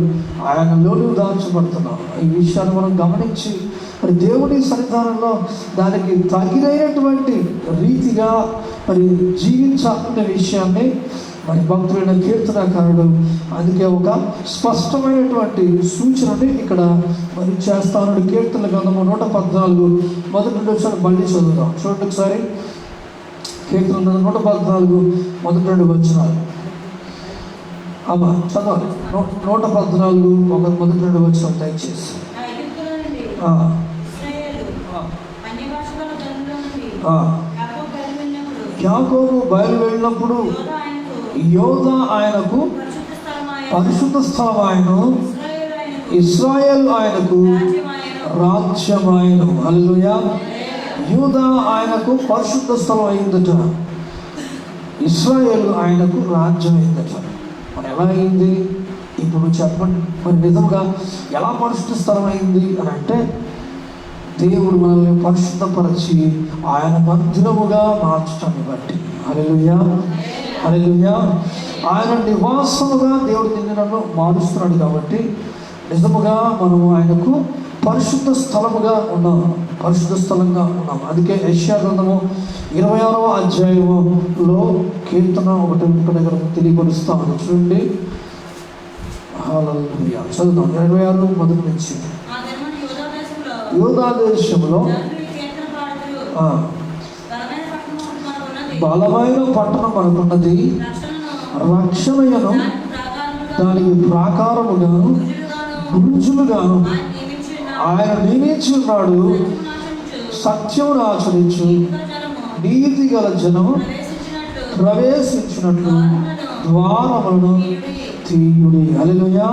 ఆయనలో నువ్వు దాచబడుతున్నావు. ఈ విషయాన్ని మనం గమనించి మరి దేవుని సన్నిధానంలో దానికి తగినటువంటి రీతిగా మరి జీవించాలనే విషయాన్ని మరి భక్తులైన కీర్తనకారుడు అందుకే ఒక స్పష్టమైనటువంటి సూచనని ఇక్కడ మరి చేస్తాను. కీర్తన గ్రంథము 114 మొదటి నుండి ఒకసారి మళ్ళీ చదువుతాం. చూడండి ఒకసారి. కీర్తన 114 మొదటి 2 వచనాలు. అమ్మా చదవాలి. 114 మొదటి 2 వచనాలు దయచేసి. యాకోబు బయలు వెళ్ళినప్పుడు యోధ ఆయనకు పరిశుద్ధ స్థలం ఆయను, ఇశ్రాయేలు ఆయనకు రాజ్యమాయను. హల్లెలూయా. యూదా ఆయనకు పరిశుద్ధ స్థలం అయిందట, ఇశ్రాయేలు ఆయనకు రాజ్యం అయిందట. మరి ఎలా అయింది ఇప్పుడు చెప్పండి. మరి నిజంగా ఎలా పరిశుద్ధ స్థలం అయింది అని అంటే, దేవుడు మనల్ని పరిశుద్ధపరిచి ఆయన మందిరముగా మార్చటాన్ని బట్టి. హల్లెలూయా, హల్లెలూయా. ఆయన నివాసముగా దేవుడు నిన్ను మారుస్తున్నాడు. కాబట్టి నిజముగా మనము ఆయనకు పరిశుద్ధ స్థలముగా ఉన్నాం, పరిశుద్ధ స్థలంగా ఉన్నాం. అందుకే యెషయా గ్రంథము 26వ అధ్యాయములో కీర్తన 1 దగ్గర తెలియపరుస్తామని చూడండి. హల్లెలూయా. చదువుతాం 26 మొదటి నుంచి. యూదా దేశంలో బలమైన పట్టణం మనకున్నది, రక్షణయను దానికి ప్రాకారముగాను గురుజులుగాను ఆయన నియమించి ఉన్నాడు. సత్యమును ఆచరించు నీతి గల జనము ప్రవేశించినట్లు ద్వారములను తీయుడి. హల్లెలూయా.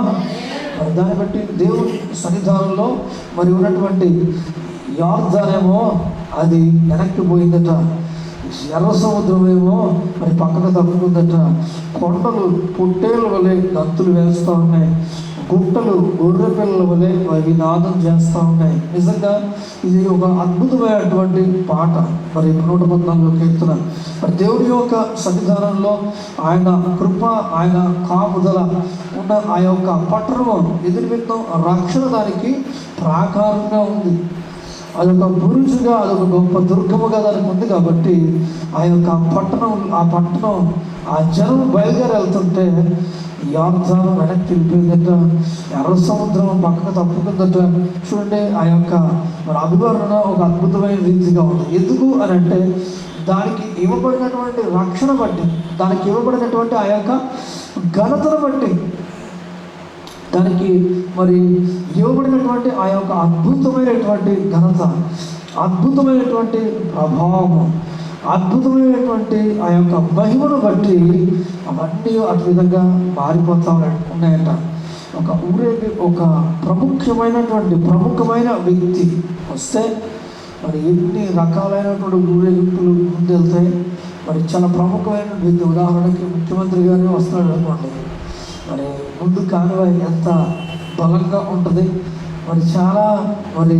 దాన్ని బట్టి దేవుని సన్నిధానంలో మరి ఉన్నటువంటి యార్దానేమో అది వెనక్కి పోయిందట, ఎర్ర సముద్రమేమో మరి పక్కన తప్పుకుందట, కొండలు పొట్టేళ్ళ వలె గంతులు వేస్తూ ఉన్నాయి, గుట్టలు గొర్రె పిల్లల వలె అవి నాదం చేస్తూ ఉన్నాయి. నిజంగా ఇది ఒక అద్భుతమైనటువంటి పాట. మరి 114 కీర్తన. మరి దేవుడి యొక్క సన్నిధానంలో ఆయన కృప, ఆయన కాపుదల ఉన్న ఆ యొక్క పట్టణము ఎదురు విందాం. రక్షణ దానికి ప్రాకారంగా ఉంది, అదొక బురుజుగా, అదొక గొప్ప దుర్గముగా దానికి ఉంది. కాబట్టి ఆ యొక్క పట్టణం ఆ జనం బయలుదేరి వెళ్తుంటే యార్దాను వెనక్కి వెళ్ళిపోయిందట, ఎర్ర సముద్రం పక్కన తప్పుకుందట. చూడండి, ఆ యొక్క మరి అభివర్ణన ఒక అద్భుతమైన రీతిగా ఉంది. ఎందుకు అని అంటే, దానికి ఇవ్వబడినటువంటి రక్షణ బట్టి, దానికి ఇవ్వబడినటువంటి ఆ యొక్క ఘనతను బట్టి, దానికి మరి ఇవ్వబడినటువంటి ఆ యొక్క అద్భుతమైనటువంటి ఘనత, అద్భుతమైనటువంటి ప్రభావం, అద్భుతమైనటువంటి ఆ యొక్క మహిమను బట్టి అవన్నీ అటు విధంగా మారిపోతా ఉన్నాయట. ఒక ఊరేగి ఒక ప్రముఖమైన వ్యక్తి వస్తే మరి ఎన్ని రకాలైనటువంటి ఊరేగింపులు ముందెళ్తాయి. మరి చాలా ప్రముఖమైన వ్యక్తి, ఉదాహరణకి ముఖ్యమంత్రి గారు వస్తున్నాడు అనుకోండి, మరి ముందు కానివాయి ఎంత బలంగా ఉంటుంది. మరి చాలా మరి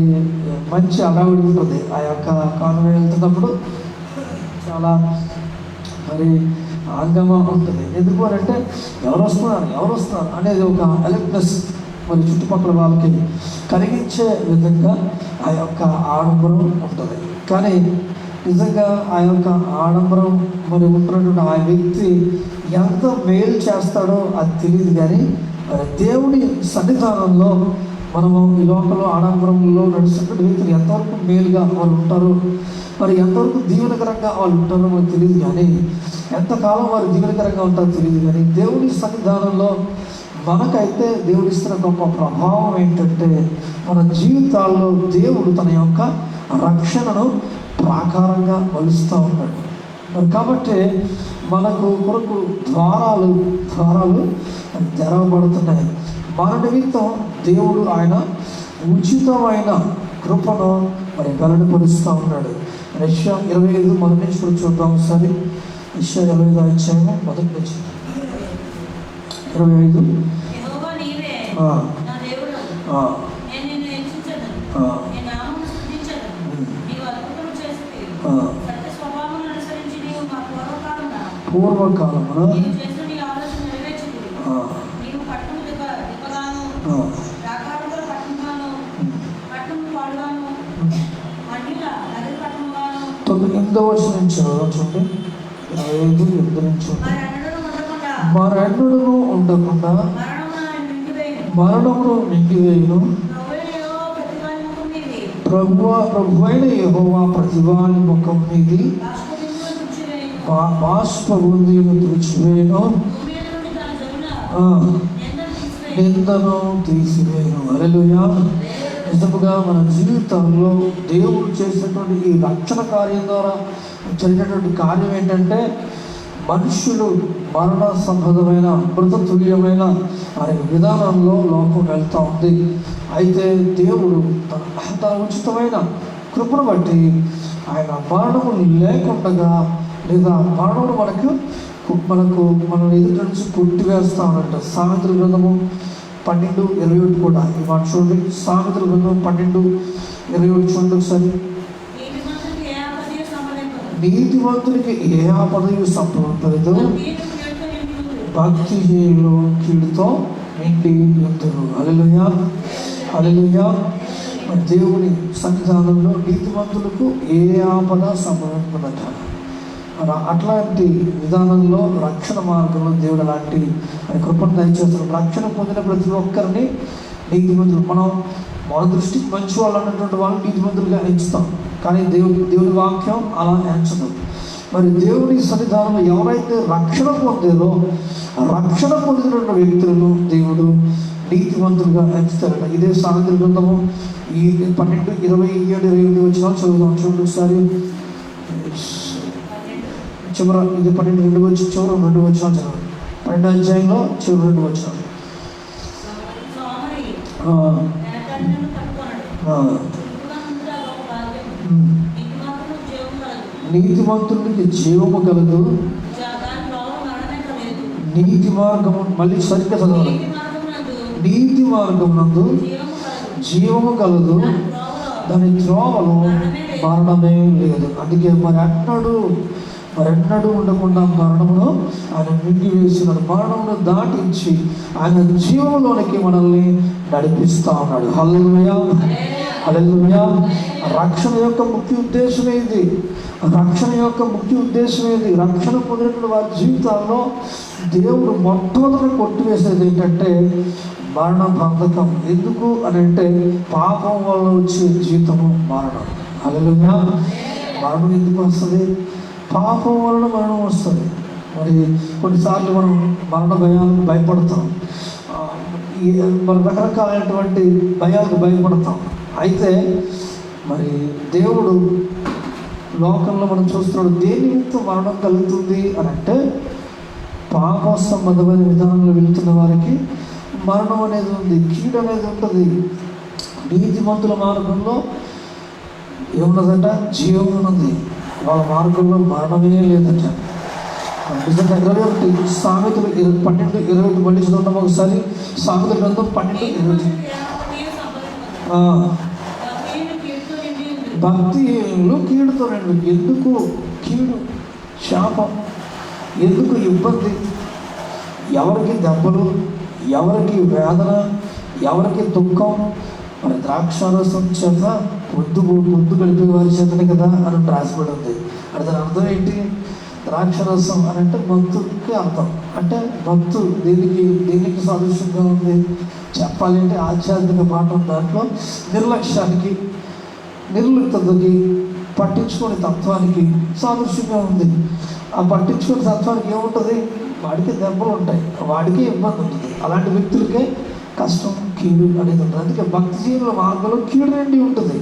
మంచి అడావిడి ఉంటుంది. ఆ యొక్క కాన్వే వెళ్తున్నప్పుడు చాలా మరి ఆందోళన ఉంటుంది. ఎందుకు అంటే ఎవరు వస్తున్నారు అనేది ఒక అలర్ట్నెస్ మరి చుట్టుపక్కల వాళ్ళకి కలిగించే విధంగా ఆ యొక్క ఆడంబరం ఉంటుంది. కానీ నిజంగా ఆ యొక్క ఆడంబరం మరి ఉంటున్నటువంటి ఆ వ్యక్తి ఎంత మేలు చేస్తాడో అది తెలియదు. కానీ మరి దేవుడి సన్నిధానంలో మనము ఈ లోకంలో ఆడంబరంలో నడుస్తున్న వ్యక్తులు ఎంతవరకు మేలుగా వాళ్ళు ఉంటారు, మరి ఎంతవరకు దీవెనకరంగా వాళ్ళు ఉంటారో మనకు తెలియదు. కానీ ఎంతకాలం వారు దీవెనకరంగా ఉంటారో తెలియదు. కానీ దేవుడి సన్నిధానంలో మనకైతే దేవుడిస్తున్న గొప్ప ప్రభావం ఏంటంటే మన జీవితాల్లో దేవుడు తన యొక్క రక్షణను ప్రాకారంగా మలుస్తూ ఉన్నాడు. మరి కాబట్టి మనకు కొరకు ద్వారాలు తెరవబడుతున్నాయి. మన నిమిత్తం దేవుడు ఆయన ఉచితమైన కృపను మరి వెల్లడిపరుస్తూ ఉన్నాడు. యెషయా 25 మొదటి నుంచి కూడా చూద్దాం ఒకసారి. యెషయా 25 అధ్యాయం మొదటి నుంచి 25. పూర్వకాలమున చూడండి 25 నుంచి మరణులను ఉండకుండా మరణమును నిండివేయును. ప్రభువైన యెహోవా ప్రతివాని ముఖం మీది బాష్పబుందీను తుడిచివేయును, నిందను తీసివేయును. హల్లెలూయా. నిజముగా మన జీవితంలో దేవుడు చేసినటువంటి ఈ రక్షణ కార్యం ద్వారా జరిగినటువంటి కార్యం ఏంటంటే మనుషులు మరణ సంబంధమైన మృతతుల్యమైన అనే విధానంలో లోకం వెళ్తూ ఉంది. అయితే దేవుడు తన ఉచితమైన కృపను బట్టి ఆయన మరణము లేకుండా లేదా మరణమును మనం ఎదుటి నుంచి కొట్టివేస్తా ఉన్నట్టు. సామెతల గ్రంథము 12:21 కూడా ఈ మాట చూడండి. సామెతల గ్రంథం 12:21 చూడండి ఒకసారి. నీతివంతునికి ఏ ఆపదయు సంభవింపలేదు, భక్తిహీనులు కీడుతో నిండి ఉంటురు. హల్లెలూయా, హల్లెలూయా. దేవుని సన్నిధానంలో నీతివంతులకు ఏ ఆపద సంభవింపదట. అట్లాంటి విధానంలో రక్షణ మార్గంలో దేవుడు అలాంటి కృపను దయచేస్తున్నాడు. రక్షణ పొందిన ప్రతి ఒక్కరిని నీతిమంతులు మన దృష్టికి మంచి వాళ్ళు అన్నటువంటి వాళ్ళు నీతిమంతులుగా ఎంచుతాం. కానీ దేవుని వాక్యం అలా ఎంచదు. మరి దేవుని సన్నిధానంలో ఎవరైతే రక్షణ పొందారో రక్షణ పొందిన వ్యక్తులను దేవుడు నీతిమంతులుగా ఎంచుతారట. ఇదే సామెతల గ్రంథము ఈ 12:27-28 వచ్చిన చదువుదాం. చూడండి ఒకసారి. చివర ఇది 12:2 వచ్చి చివర 2 వచ్చిన చదవండి. 12వ అధ్యాయంలో చివరి 2 వచ్చిన నీతిమంతునికి జీవము కలదు, నీతి మార్గము మళ్ళీ సరిగ్గా చదవాలి. నీతి మార్గమునందు జీవము కలదు, దాని త్రోవలో మరణమే లేదు. అందుకే మరెన్నడూ ఉండకుండా మరణమును ఆయన మింగివేస్తున్నాడు. మరణమును దాటించి ఆయన జీవంలోనికి మనల్ని నడిపిస్తూ ఉన్నాడు. హల్లెలూయా, హల్లెలూయా. రక్షణ యొక్క ముఖ్య ఉద్దేశం ఏంది? రక్షణ పొందిన వారి జీవితాల్లో దేవుడు మొట్టమొదటి కొట్టివేసేది ఏంటంటే మరణ బంధకం. ఎందుకు అని అంటే పాపం వల్ల వచ్చే జీవితము మరణం. హల్లెలూయా. మరణం ఎందుకు వస్తుంది? పాపం వలన మరణం వస్తుంది. మరి కొన్నిసార్లు మనం మరణ భయాలకు భయపడతాం, మరి రకరకాలైనటువంటి భయాలకు భయపడతాం. అయితే మరి దేవుడు లోకంలో మనం చూస్తున్నాడు దేని నిమిత్తం మరణం కలుగుతుంది అని అంటే పాప సంబంధమైన విధానంలో వెళుతున్న వారికి మరణం అనేది ఉంది, కీడు అనేది ఉంటుంది. నీతిమంతుల మార్గంలో ఏమున్నదంట? జీవం ఉన్నది. వాళ్ళ మార్గంలో మరణమే లేదట. నిజంగా 21 సామెతలు 12:21 మళ్ళీ చదువుతాం ఒకసారి. సామెతల గ్రంథం 12:21. భక్తిహీనులు కీడుతో నిండి. ఎందుకు కీడు, శాపం, ఎందుకు ఇబ్బంది, ఎవరికి దెబ్బలు, ఎవరికి వేదన, ఎవరికి దుఃఖం? మరి ద్రాక్షారసం చేత పొద్దు గడిపే వారి చేతనే కదా అని రాసిపడి ఉంది. అది దాని అర్థం ఏంటి? ద్రాక్షరసం అని అంటే భక్తుడికి అర్థం. అంటే భక్తు దేనికి సాదృశ్యంగా ఉంది చెప్పాలంటే ఆధ్యాత్మిక పాఠం. దాంట్లో నిర్లక్ష్యానికి, నిర్లిప్తతకి, పట్టించుకునే తత్వానికి సాదృశ్యంగా ఉంది. ఆ పట్టించుకునే తత్వానికి ఏముంటుంది? వాడికి దెబ్బలు ఉంటాయి, వాడికి ఇబ్బంది ఉంటుంది. అలాంటి వ్యక్తులకే కష్టం, కీడు అనేది ఉంటుంది. అందుకే భక్తి జీవుల మార్గంలో కీడు నిండి ఉంటుంది.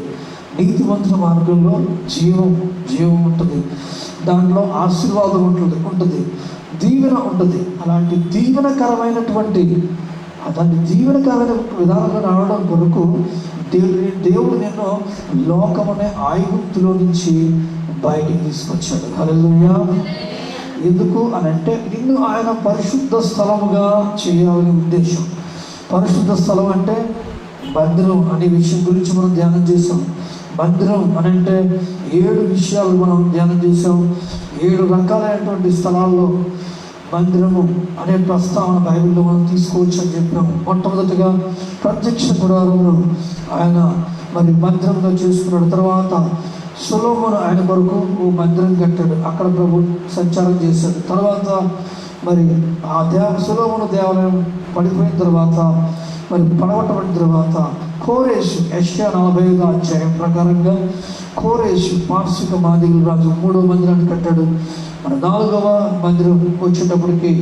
నీతివంతుల మార్గంలో జీవం ఉంటుంది. దాంట్లో ఆశీర్వాదం ఉంటుంది, దీవెన ఉంటుంది. అలాంటి దీవెనకరమైనటువంటి విధానంగా రావడం కొరకు దేవుడు నిన్ను లోకమనే ఆయుగుప్తులో నుంచి బయటికి తీసుకొచ్చాడు. హల్లెలూయా. ఎందుకు అని అంటే నిన్ను ఆయన పరిశుద్ధ స్థలముగా చేయాలనే ఉద్దేశం. పరిశుద్ధ స్థలం అంటే మందిరం అనే విషయం గురించి మనం ధ్యానం చేసాం. మందిరం అని అంటే 7 విషయాలు మనం ధ్యానం చేసాం. 7 రకాలైనటువంటి స్థలాల్లో మందిరము అనే ప్రస్తావన బైబిల్లో మనం తీసుకోవచ్చు అని చెప్పినాము. మొట్టమొదటిగా ప్రత్యక్ష గుడారమును ఆయన మరి మందిరంగా చేసుకున్నాడు. తర్వాత సొలొమోను ఆయన కొరకు మందిరం కట్టాడు, అక్కడ ప్రభు సంచారం చేశాడు. తర్వాత మరి సొలొమోను దేవాలయం పడిపోయిన తర్వాత, మరి పడగొట్టబడిన తర్వాత కోరేషు యెషయా 45వ అధ్యాయం ప్రకారంగా కోరేషు పార్శ్విక మాదిగల రాజు 3వ మందిరాన్ని కట్టాడు. మన 4వ మందిరం వచ్చేటప్పటికి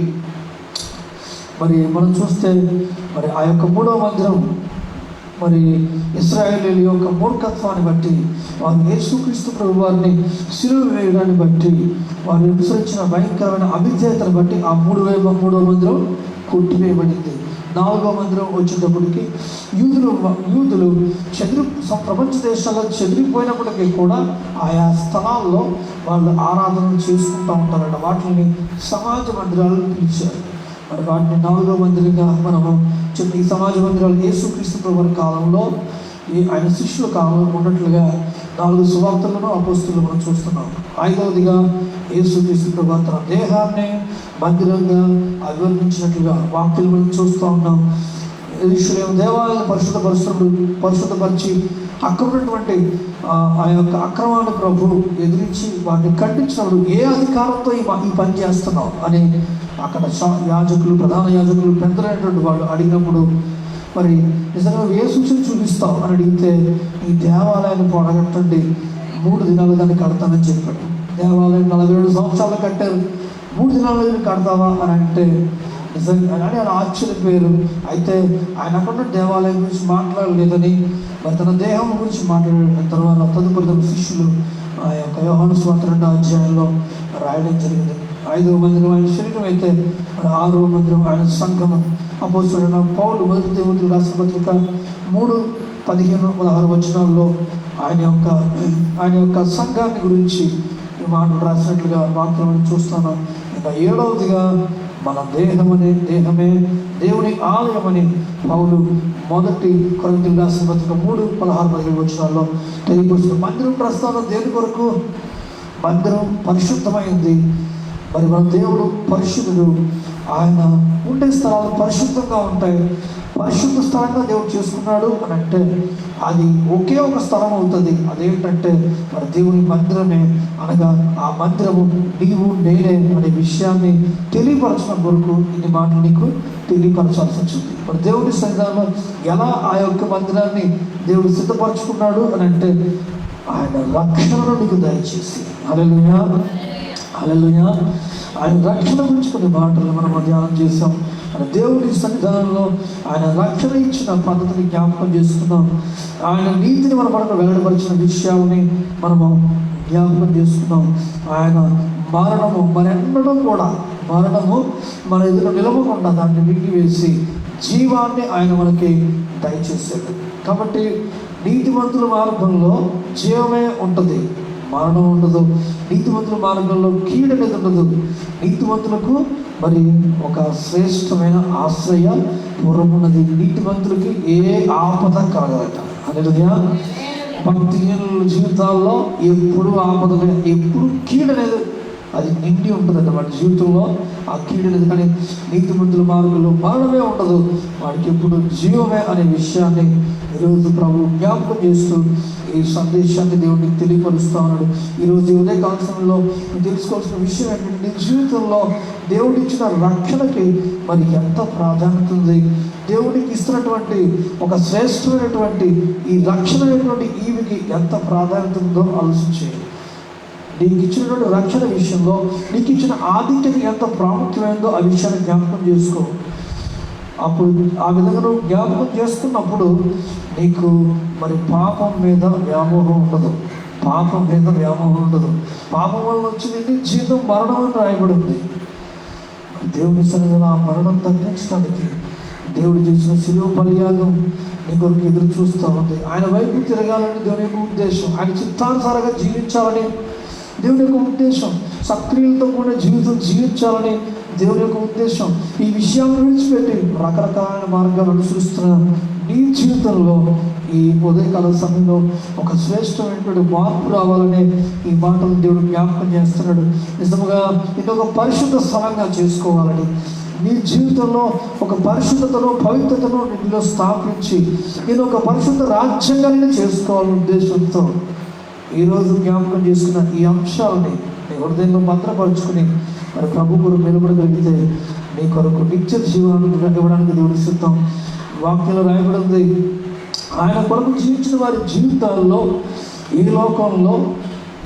మరి మనం చూస్తే మరి ఆ యొక్క 3వ మందిరం మరి ఇశ్రాయేలీయుల యొక్క మూర్ఖత్వాన్ని బట్టి, వారు యేసుక్రీస్తు ప్రభు వారిని సిలువ వేయడాన్ని బట్టి, వారు అనుసరించిన భయంకరమైన అవిధేయతను బట్టి ఆ 3వ మందిరం కొట్టివేయబడింది. 4వ మందిరం వచ్చేటప్పటికి యూదులు ప్రపంచ దేశాల్లో చెదిరిపోయినప్పటికీ కూడా ఆయా స్థలాల్లో వాళ్ళు ఆరాధనలు చేసుకుంటూ ఉంటారట. వాటిని సమాజ మందిరాలు పిలిచారు. మరి వాటిని 4వ మందిరంగా మనము ఈ సమాజ మందిరాలు యేసుక్రీస్తు ప్రభు కాలంలో ఆయన శిష్యుల కాలంలో ఉన్నట్లుగా 4 సువార్తలను అపోస్తులను మనం చూస్తున్నాం. 5వదిగా యేసుక్రీస్తు ప్రభు తన దేహాన్ని మందిరంగా అభివర్ణించినట్లుగా వాక్యాలు మనం చూస్తూ ఉన్నాం. యెరూషలేము దేవాలయాన్ని పరిశుద్ధపరిచి అక్కడ ఉన్నటువంటి ఆ యొక్క అక్రమాన్ని ప్రభు ఎదిరించి వాటిని ఖండించినప్పుడు ఏ అధికారంతో ఈ పని చేస్తున్నావు అని అక్కడ యాజకులు, ప్రధాన యాజకులు, పెద్దలైనటువంటి వాళ్ళు అడిగినప్పుడు మరి నిజంగా ఏ సూచన చూపిస్తావు అని అడిగితే ఈ దేవాలయాన్ని పొడగట్టండి, 3 దినాలు దాన్ని కడతానని చెప్పాడు. దేవాలయం 47 సంవత్సరాలు కట్టారు, 3 దినాలు కడతావా అని అంటే నిజంగా అని ఆయన ఆశ్చర్యపోయారు. అయితే ఆయన అక్కడ దేవాలయం గురించి మాట్లాడలేదని, మరి తన దేహం గురించి మాట్లాడిన తర్వాత తదుపరి శిష్యులు ఆ యొక్క యోహాను సువార్త 2వ అధ్యాయంలో రాయడం జరిగింది. 5వ మందిరం ఆయన శరీరం అయితే, మరి 6వ మందిరం ఆయన సంఘం. అపోస్తలుడైన పౌలు 1 తిమోతికి రాసిన పత్రిక 3:15-16 వచనాల్లో ఆయన యొక్క సంఘాన్ని గురించి ఈ మాటలు రాసినట్లుగా వాక్యం చూస్తున్నాం. ఇంకా 7వదిగా మన దేహమే దేవుని ఆలయమని పౌలు 1 కొరింథీయులకు రాసిన పత్రిక 3:16-17 వచనాల్లో తెలియపరుస్తుంది. మందిరం ప్రస్తావన దేని కొరకు? మందిరం పరిశుద్ధమైంది. మరి మన దేవుడు పరిశుద్ధుడు, ఆయన ఉండే స్థలాలు పరిశుద్ధంగా ఉంటాయి. పరిశుద్ధ స్థలంగా దేవుడు చేసుకున్నాడు అని అంటే అది ఒకే ఒక స్థలం అవుతుంది. అదేంటంటే మరి దేవుని మందిరమే. అనగా ఆ మందిరము నీవు నేనే అనే విషయాన్ని తెలియపరచడం కొరకు ఇన్ని మాటలు నీకు తెలియపరచాల్సి వచ్చింది. మరి దేవుని సన్నిధానంలో ఎలా ఆ యొక్క మందిరాన్ని దేవుడు సిద్ధపరచుకున్నాడు అని అంటే ఆయన రక్షణను నీకు దయచేసి. హల్లెలూయా, హల్లెలూయా. ఆయన రక్షణ గురించి కొన్ని మాటలు మనం ధ్యానం చేసాం. దేవుని సన్నిధానంలో ఆయన రక్షణ ఇచ్చిన పద్ధతిని జ్ఞాపకం చేసుకున్నాం. ఆయన నీతిని మనకు వెల్లడిపరిచిన విషయాలని మనము జ్ఞాపకం చేసుకున్నాం. ఆయన మరణము మన ఎదురు నిలవకుండా దాన్ని మింగివేసి జీవాన్ని ఆయన మనకి దయచేశాడు. కాబట్టి నీతిమంతుల మార్గంలో జీవమే ఉంటుంది, మరణం ఉండదు. నీతిమంతుల మార్గంలో కీడు అనేది ఉండదు. నీతిమంతులకు మరి ఒక శ్రేష్టమైన ఆశ్రయ పురం ఉన్నది. నీతిమంతులకి ఏ ఆపద కలగదట. హల్లెలూయా. భక్తిహీనుల జీవితాల్లో ఎప్పుడు ఆపదలే, ఎప్పుడు కీడలేదు, అది నిండి ఉంటుందంట వాడి జీవితంలో. ఆ కీడలేదు. కానీ నీతిమంతుల మార్గంలో మరణమే ఉండదు, వాడికి ఎప్పుడు జీవమే అనే విషయాన్ని ఈరోజు ప్రభు జ్ఞాపకం చేస్తూ ఈ సందేశాన్ని దేవుడికి తెలియపరుస్తూ ఉన్నాడు. ఈరోజు ఉదయకాల సమయంలో నువ్వు తెలుసుకోవాల్సిన విషయం ఏంటంటే, నీ జీవితంలో దేవుడు ఇచ్చిన రక్షణకి మరి ఎంత ప్రాధాన్యత ఉంది, దేవుడికి ఇస్తున్నటువంటి ఒక శ్రేష్టమైనటువంటి ఈ రక్షణ అనేటువంటి ఈవికి ఎంత ప్రాధాన్యత ఉందో ఆలోచించేది. నీకు ఇచ్చినటువంటి రక్షణ విషయంలో నీకు ఇచ్చిన ఆధిక్యత ఎంత ప్రాముఖ్యమైనదో ఆ విషయాన్ని జ్ఞాపకం చేసుకో. అప్పుడు ఆ విధంగా నువ్వు జ్ఞాపకం చేసుకున్నప్పుడు నీకు మరి పాపం మీద వ్యామోహం ఉండదు, పాపం మీద వ్యామోహం ఉండదు. పాపం వల్ల వచ్చింది జీవితం మరణం అని రాయబడింది. దేవుని సన్నిధిలో ఆ మరణం తగ్గించడానికి దేవుడు చేసిన శిలువ బలియాగం నీ కొరకు ఎదురు చూస్తూ ఉంది. ఆయన వైపు తిరగాలని దేవుని యొక్క ఉద్దేశం, ఆయన చిత్తానుసారంగా జీవించాలని దేవుని యొక్క ఉద్దేశం, సక్రియలతో కూడిన జీవితం జీవించాలని దేవుని యొక్క ఉద్దేశం. ఈ విషయాలను విడిచిపెట్టి రకరకాల మార్గాలు అనుసరిస్తున్న నీ జీవితంలో ఈ ఉదయకాల సమయంలో ఒక శ్రేష్టమైనటువంటి మార్పు రావాలనే ఈ మాటలు దేవుడు జ్ఞాపకం చేస్తున్నాడు. నిజంగా ఇది ఒక పరిశుద్ధ స్థలంగా చేసుకోవాలని, నీ జీవితంలో ఒక పరిశుద్ధతను పవిత్రతను నీలో స్థాపించి నేను ఒక పరిశుద్ధ రాజ్యాంగాన్ని చేసుకోవాలనే ఉద్దేశంతో ఈరోజు జ్ఞాపకం చేసుకున్న ఈ అంశాలని నీ హృదయంలో భద్రపరుచుకుని మరి ప్రభు కొరకు నిలబడగలిగితే నీ కొరకు నిత్య జీవాన్ని ఇవ్వడానికి దేవుడు సిద్ధం. వాక్యంలో రాయబడింది, ఆయన కొరకు జీవించిన వారి జీవితాల్లో ఈ లోకంలో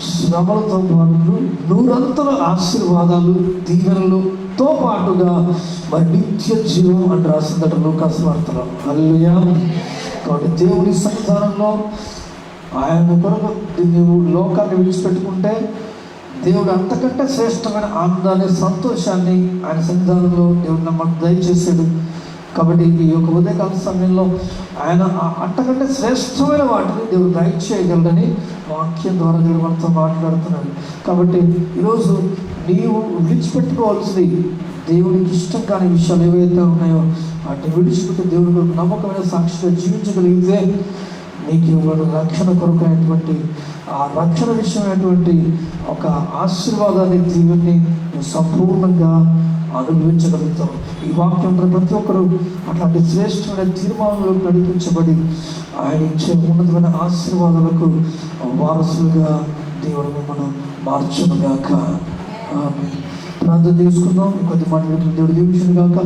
శ్రమలతో పాటు నూరంతల ఆశీర్వాదాలు దీవెనలతో పాటుగా మరి నిత్య జీవం అని రాసిందట లూకాసు వార్తలో. హల్లెలూయా. కాబట్టి దేవుని సన్నిధానంలో ఆయన కొరకు నువ్వు లోకాన్ని విడిచిపెట్టుకుంటే దేవుడు అంతకంటే శ్రేష్టమైన ఆనందాన్ని, సంతోషాన్ని ఆయన సన్నిధానంలో దేవుడు మనకు దయచేసాడు. కాబట్టి ఈ యొక్క ఉదయకాల సమయంలో ఆయన అంతకంటే శ్రేష్టమైన వాటిని దేవుడు దయచేయగలడని వాక్యం ద్వారా దేవుడు మనతో మాట్లాడుతున్నాడు. కాబట్టి ఈరోజు నీవు విడిచిపెట్టుకోవాల్సింది దేవునికి ఇష్టం కాని విషయాలు ఏవైతే ఉన్నాయో వాటిని విడిచిపెట్టి దేవుడి కొరకు నమ్మకమైన సాక్షిగా జీవించగలిగితే నీకు ఇవ్వడం రక్షణ కొరకైనటువంటి ఆ రక్షణ విషయమైనటువంటి ఒక ఆశీర్వాదాన్ని దీవెని సంపూర్ణంగా అనుభవించగలుగుతాం. ఈ వాక్యం ప్రతి ఒక్కరూ అట్లాంటి శ్రేష్టమైన తీర్మానాలకు నడిపించబడి ఆయన ఇచ్చే ఉన్నతమైన ఆశీర్వాదాలకు వారసులుగా దేవుడు మిమ్మల్ని మార్చునుగాక. ప్రార్థన చేసుకుందాం. కొద్ది మాటలు దేవుడు దీవించును గాక.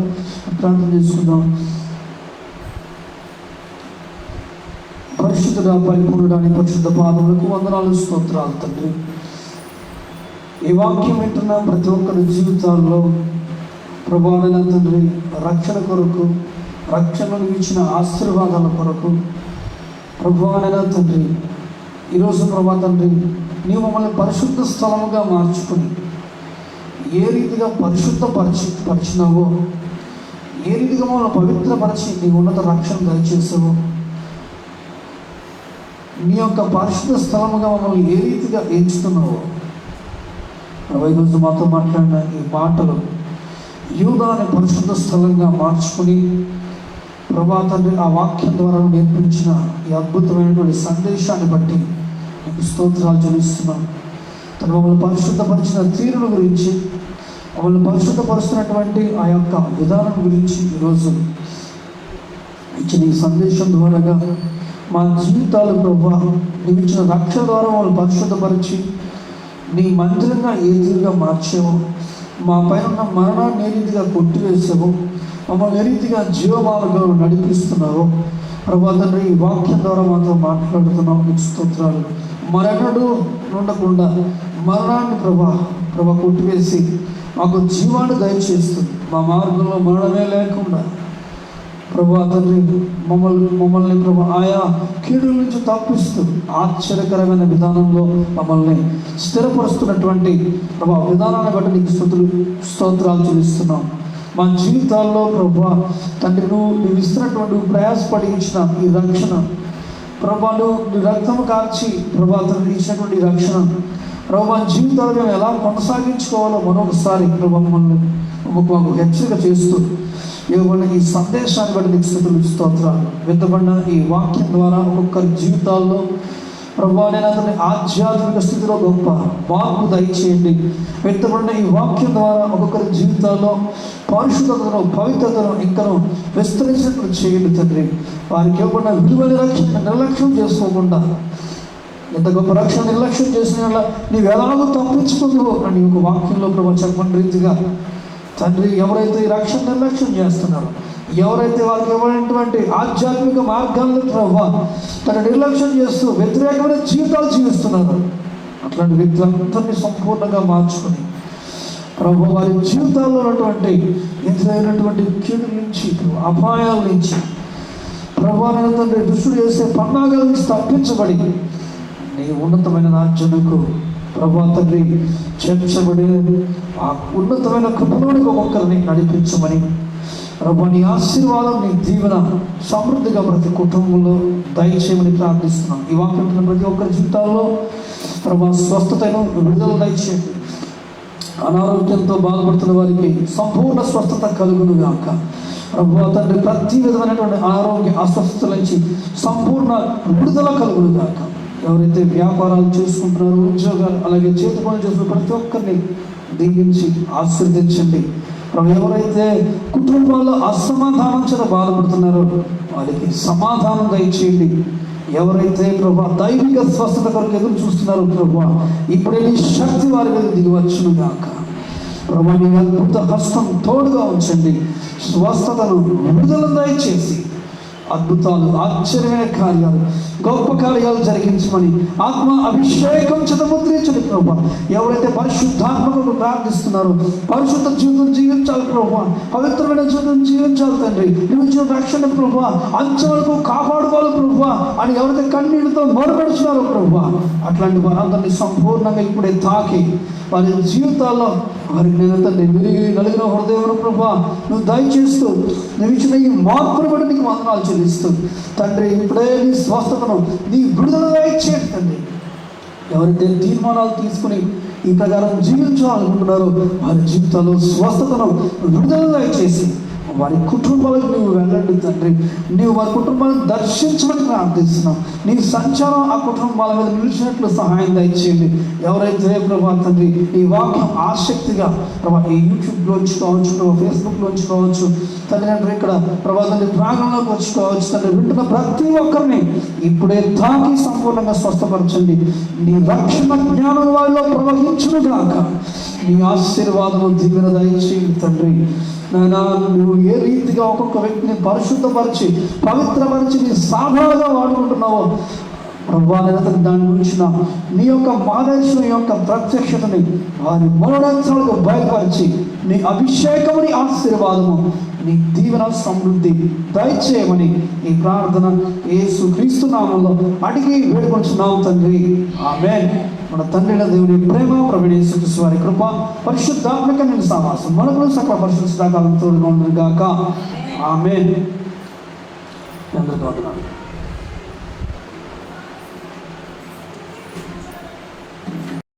ప్రార్థన చేసుకుందాం. పరిశుద్ధుడా, పరిపూర్ణుడానికి పరిశుద్ధ పాదములకు వందనాలు, స్తోత్రాలు తండ్రి. ఈ వాక్యం వింటున్న ప్రతి ఒక్కరి జీవితాల్లో ప్రభావైన తండ్రి రక్షణ కొరకు, రక్షణను ఇచ్చిన ఆశీర్వాదాల కొరకు ప్రభావైన తండ్రి ఈరోజు ప్రభా తండ్రి నీవు మమ్మల్ని పరిశుద్ధ స్థలముగా మార్చుకుని ఏ రీతిగా పరిచినావో, ఏ రీతిగా మమ్మల్ని పవిత్రపరిచి నీ ఉన్నత రక్షణ దయచేసావో, నీ యొక్క పరిశుద్ధ స్థలముగా మమ్మల్ని ఏ రీతిగా ఎంచుతున్నావో ఈరోజు మాతో మాట్లాడిన ఈ మాటలు యూదాని పరిశుద్ధ స్థలంగా మార్చుకుని ప్రభా తండ్రి ఆ వాక్యం ద్వారా నేర్పించిన ఈ అద్భుతమైనటువంటి సందేశాన్ని బట్టి నీకు స్తోత్రాలు చెల్లిస్తున్నాం. తను మమ్మల్ని పరిశుద్ధపరిచిన తీరుల గురించి, మమ్మల్ని పరిశుద్ధపరుస్తున్నటువంటి ఆ యొక్క విధానం గురించి ఈరోజు ఇచ్చిన ఈ సందేశం ద్వారాగా మా జీవితాలు ప్రభా నీవు ఇచ్చిన రక్షణ ద్వారా మమ్మల్ని పరిశుద్ధపరిచి నీ మందిరంగా ఏ తీరుగా మార్చావు, మా పైన ఉన్న మరణాన్ని ఏ రీతిగా కొట్టివేసావు, మమ్మల్ని ఏ రీతిగా జీవమార్గంలో నడిపిస్తున్నావు ప్రభా తండ్రి ఈ వాక్యం ద్వారా మాతో మాట్లాడుతున్నావు. నీకు స్తోత్రాలు. మరణడు ఉండకుండా మరణాన్ని ప్రభా కొట్టివేసి మాకు జీవాన్ని దయచేస్తుంది. మా మార్గంలో మరణమే లేకుండా ప్రభా తండ్రి మమ్మల్ని ప్రభా ఆయా కీడుల నుంచి తప్పిస్తూ ఆశ్చర్యకరమైన విధానంలో మమ్మల్ని స్థిరపరుస్తున్నటువంటి ప్రభా విధానాన్ని బట్టి నీకు స్తోత్రాలు చెల్లిస్తున్నాం. మా జీవితాల్లో ప్రభా తండ్రి నువ్వు ఇస్తున్నటువంటి ప్రయాసపడి ఇచ్చిన ఈ రక్షణ ప్రభా నీ రక్తము కాల్చి ప్రభా తండ్రి ఇచ్చినటువంటి రక్షణ ప్రభా మా జీవితాలు మేము ఎలా కొనసాగించుకోవాలో మరొకసారి ప్రభా మమ్మల్ని మాకు హెచ్చరిక చేస్తూ ఇవ్వబడిన ఈ సందేశాన్ని బట్టి నీకు స్తుతులు స్తోత్రాలు. విత్తబడిన ఈ వాక్యం ద్వారా ఒక్కొక్కరి జీవితాల్లో ప్రభువా నేను అతని ఆధ్యాత్మిక స్థితిలో గొప్ప మార్పు దయచేయండి. విత్తబడిన ఈ వాక్యం ద్వారా ఒక్కొక్కరి జీవితాల్లో పరిశుద్ధతను పవిత్రతను ఇంకను విస్తరించినట్లు చేయండి తండ్రి. వారికి ఇవ్వబడిన విలువైన రక్షణ నిర్లక్ష్యం చేసుకోకుండా, ఎంత గొప్ప రక్షణ నిర్లక్ష్యం చేసిన నీవు ఎలాగో తప్పించుకుందువు అని ఒక వాక్యంలో ప్రభు చెప్పని రీతిగా తండ్రి, ఎవరైతే ఈ రక్షణ నిర్లక్ష్యం చేస్తున్నారో, ఎవరైతే వారికి ఇవ్వనటువంటి ఆధ్యాత్మిక మార్గాలను ప్రభు తన నిర్లక్ష్యం చేస్తూ వ్యతిరేకమైన జీవితాలు జీవిస్తున్నారు, అట్లాంటి వ్యక్తులందరినీ సంపూర్ణంగా మార్చుకొని ప్రభు వారి జీవితాల్లో ఉన్నటువంటి ఎదురైనటువంటి కీడు నుంచి, అపాయాల నుంచి, ప్రభావం తండ్రి దుష్టుడు చేసే పన్నాగాల నుంచి తప్పించబడి నీ ఉన్నతమైన రాజ్యానికి ప్రభా తండ్రి చేర్చబడి ఆ ఉన్నతమైన కృపలోనికి ఒక్కొక్కరిని నడిపించమని ప్రభా నీ ఆశీర్వాదం, నీ దీవెన సమృద్ధిగా ప్రతి కుటుంబంలో దయచేయమని ప్రార్థిస్తున్నాం. ఈ వాక్యం ప్రతి ఒక్కరి జీవితాల్లో ప్రభా స్వస్థతను విడుదల దయచేయండి. అనారోగ్యంతో బాధపడుతున్న వారికి సంపూర్ణ స్వస్థత కలుగును గాక. ప్రభు తండ్రి ప్రతి విధమైనటువంటి అనారోగ్య అస్వస్థతల నుంచి సంపూర్ణ విడుదల కలుగును గాక. ఎవరైతే వ్యాపారాలు చేసుకుంటున్నారో, ఉద్యోగాలు, అలాగే చేతి పనులు చేస్తున్న ప్రతి ఒక్కరిని దీవించి ఆశీర్వదించండి. ఎవరైతే కుటుంబాల్లో అసమాధానం చేత బాధపడుతున్నారో వారికి సమాధానం దయచేయండి. ఎవరైతే ప్రభా దైవిక స్వస్థత కొరకు ఎదురు చూస్తున్నారో ప్రభా ఇప్పుడే నీ శక్తి వారి మీద దిగవచ్చును గాక. ప్రభా నీ అద్భుత హస్తం తోడుగా ఉంచండి. స్వస్థతను విడుదల దయచేసి అద్భుతాలు, ఆశ్చర్యమైన కార్యాలు, గొప్ప కార్యాలు జరిగించమని ఆత్మ అభిషేకం చేత ముద్రించండి ప్రభా. ఎవరైతే పరిశుద్ధాత్మకు ప్రార్థిస్తున్నారో పరిశుద్ధ జీవితం జీవించాలి ప్రభా, పవిత్రమైన జీవితం జీవించాలి తండ్రి. నువ్వు రక్షణ ప్రభా అంచెలకు కాపాడుకోవాలి ప్రభా అని ఎవరైతే కన్నీళ్ళతో మొరపెడుతున్నారో ప్రభా అట్లాంటి వారందరినీ సంపూర్ణంగా ఇప్పుడే తాకి వారి జీవితాల్లో వారికి నేను తండ్రి విరిగి నలిగిన హృదయం ప్రభా నువ్వు దయచేస్తూ నువ్వు ఇచ్చిన ఈ మార్పును బట్టి నీకు వందనాలు చెల్లిస్తూ తండ్రి ఇప్పుడే నీ స్వస్థతను నీ విడుదల దయచేయండి తండ్రి. ఎవరైతే తీర్మానాలు తీసుకుని ఈ ప్రకారం జీవించాలనుకుంటున్నారో వారి జీవితాల్లో స్వస్థతను విడుదల దయచేసి వారి కుటుంబాలకు నీవు వెళ్ళండి తండ్రి. నీవు వారి కుటుంబాలను దర్శించమని ప్రార్థిస్తున్నావు. నీ సంచారం ఆ కుటుంబాల మీద నిలిచినట్లు సహాయం దయచేయండి. ఎవరైతే ప్రభా తండ్రి ఈ వాక్యం ఆసక్తిగా ప్రభా ఈ యూట్యూబ్లోంచి కావచ్చు, ప్రభా ఫేస్బుక్లోంచి కావచ్చు తండ్రి అంటే ఇక్కడ ప్రభా తండ్రి ప్రాంగణంలోకి వచ్చి కావచ్చు తండ్రి వింటున్న ప్రతి ఒక్కరిని ఇప్పుడే తాకి సంపూర్ణంగా స్వస్థపరచండి. నీ రక్షణ జ్ఞానం వారిలో ప్రవహించును గాక. నీ ఆశీర్వాదము దీవెన దయచేయండి తండ్రి. నాయనా నువ్వు ఏ రీతిగా ఒక్కొక్క వ్యక్తిని పరిశుద్ధపరిచి పవిత్రపరిచి నీ సాధారణంగా వాడుకుంటున్నావో ప్రభా దాని గురించిన నీ యొక్క మాదేశం యొక్క ప్రత్యక్షతని వారి మనోరంధ్రాలకు బయలుపరిచి నీ అభిషేకముని ఆశీర్వాదము నీ దీవెన సమృద్ధి దయచేయమని ఈ ప్రార్థన యేసు క్రీస్తు నామములో అడిగి వేడుకొంచున్నాం తండ్రి. ఆమేన్. మన తండ్రి దేవుని ప్రేమ, ప్రభువైన యేసు క్రీస్తు వారి కృప, పరిశుద్ధాత్మక నేను సహవాసం మనకు సకల పరిశుద్ధ సదాకాలం తోడుగా ఉండును గాక. ఆమేన్. అందరికీ వందనాలు.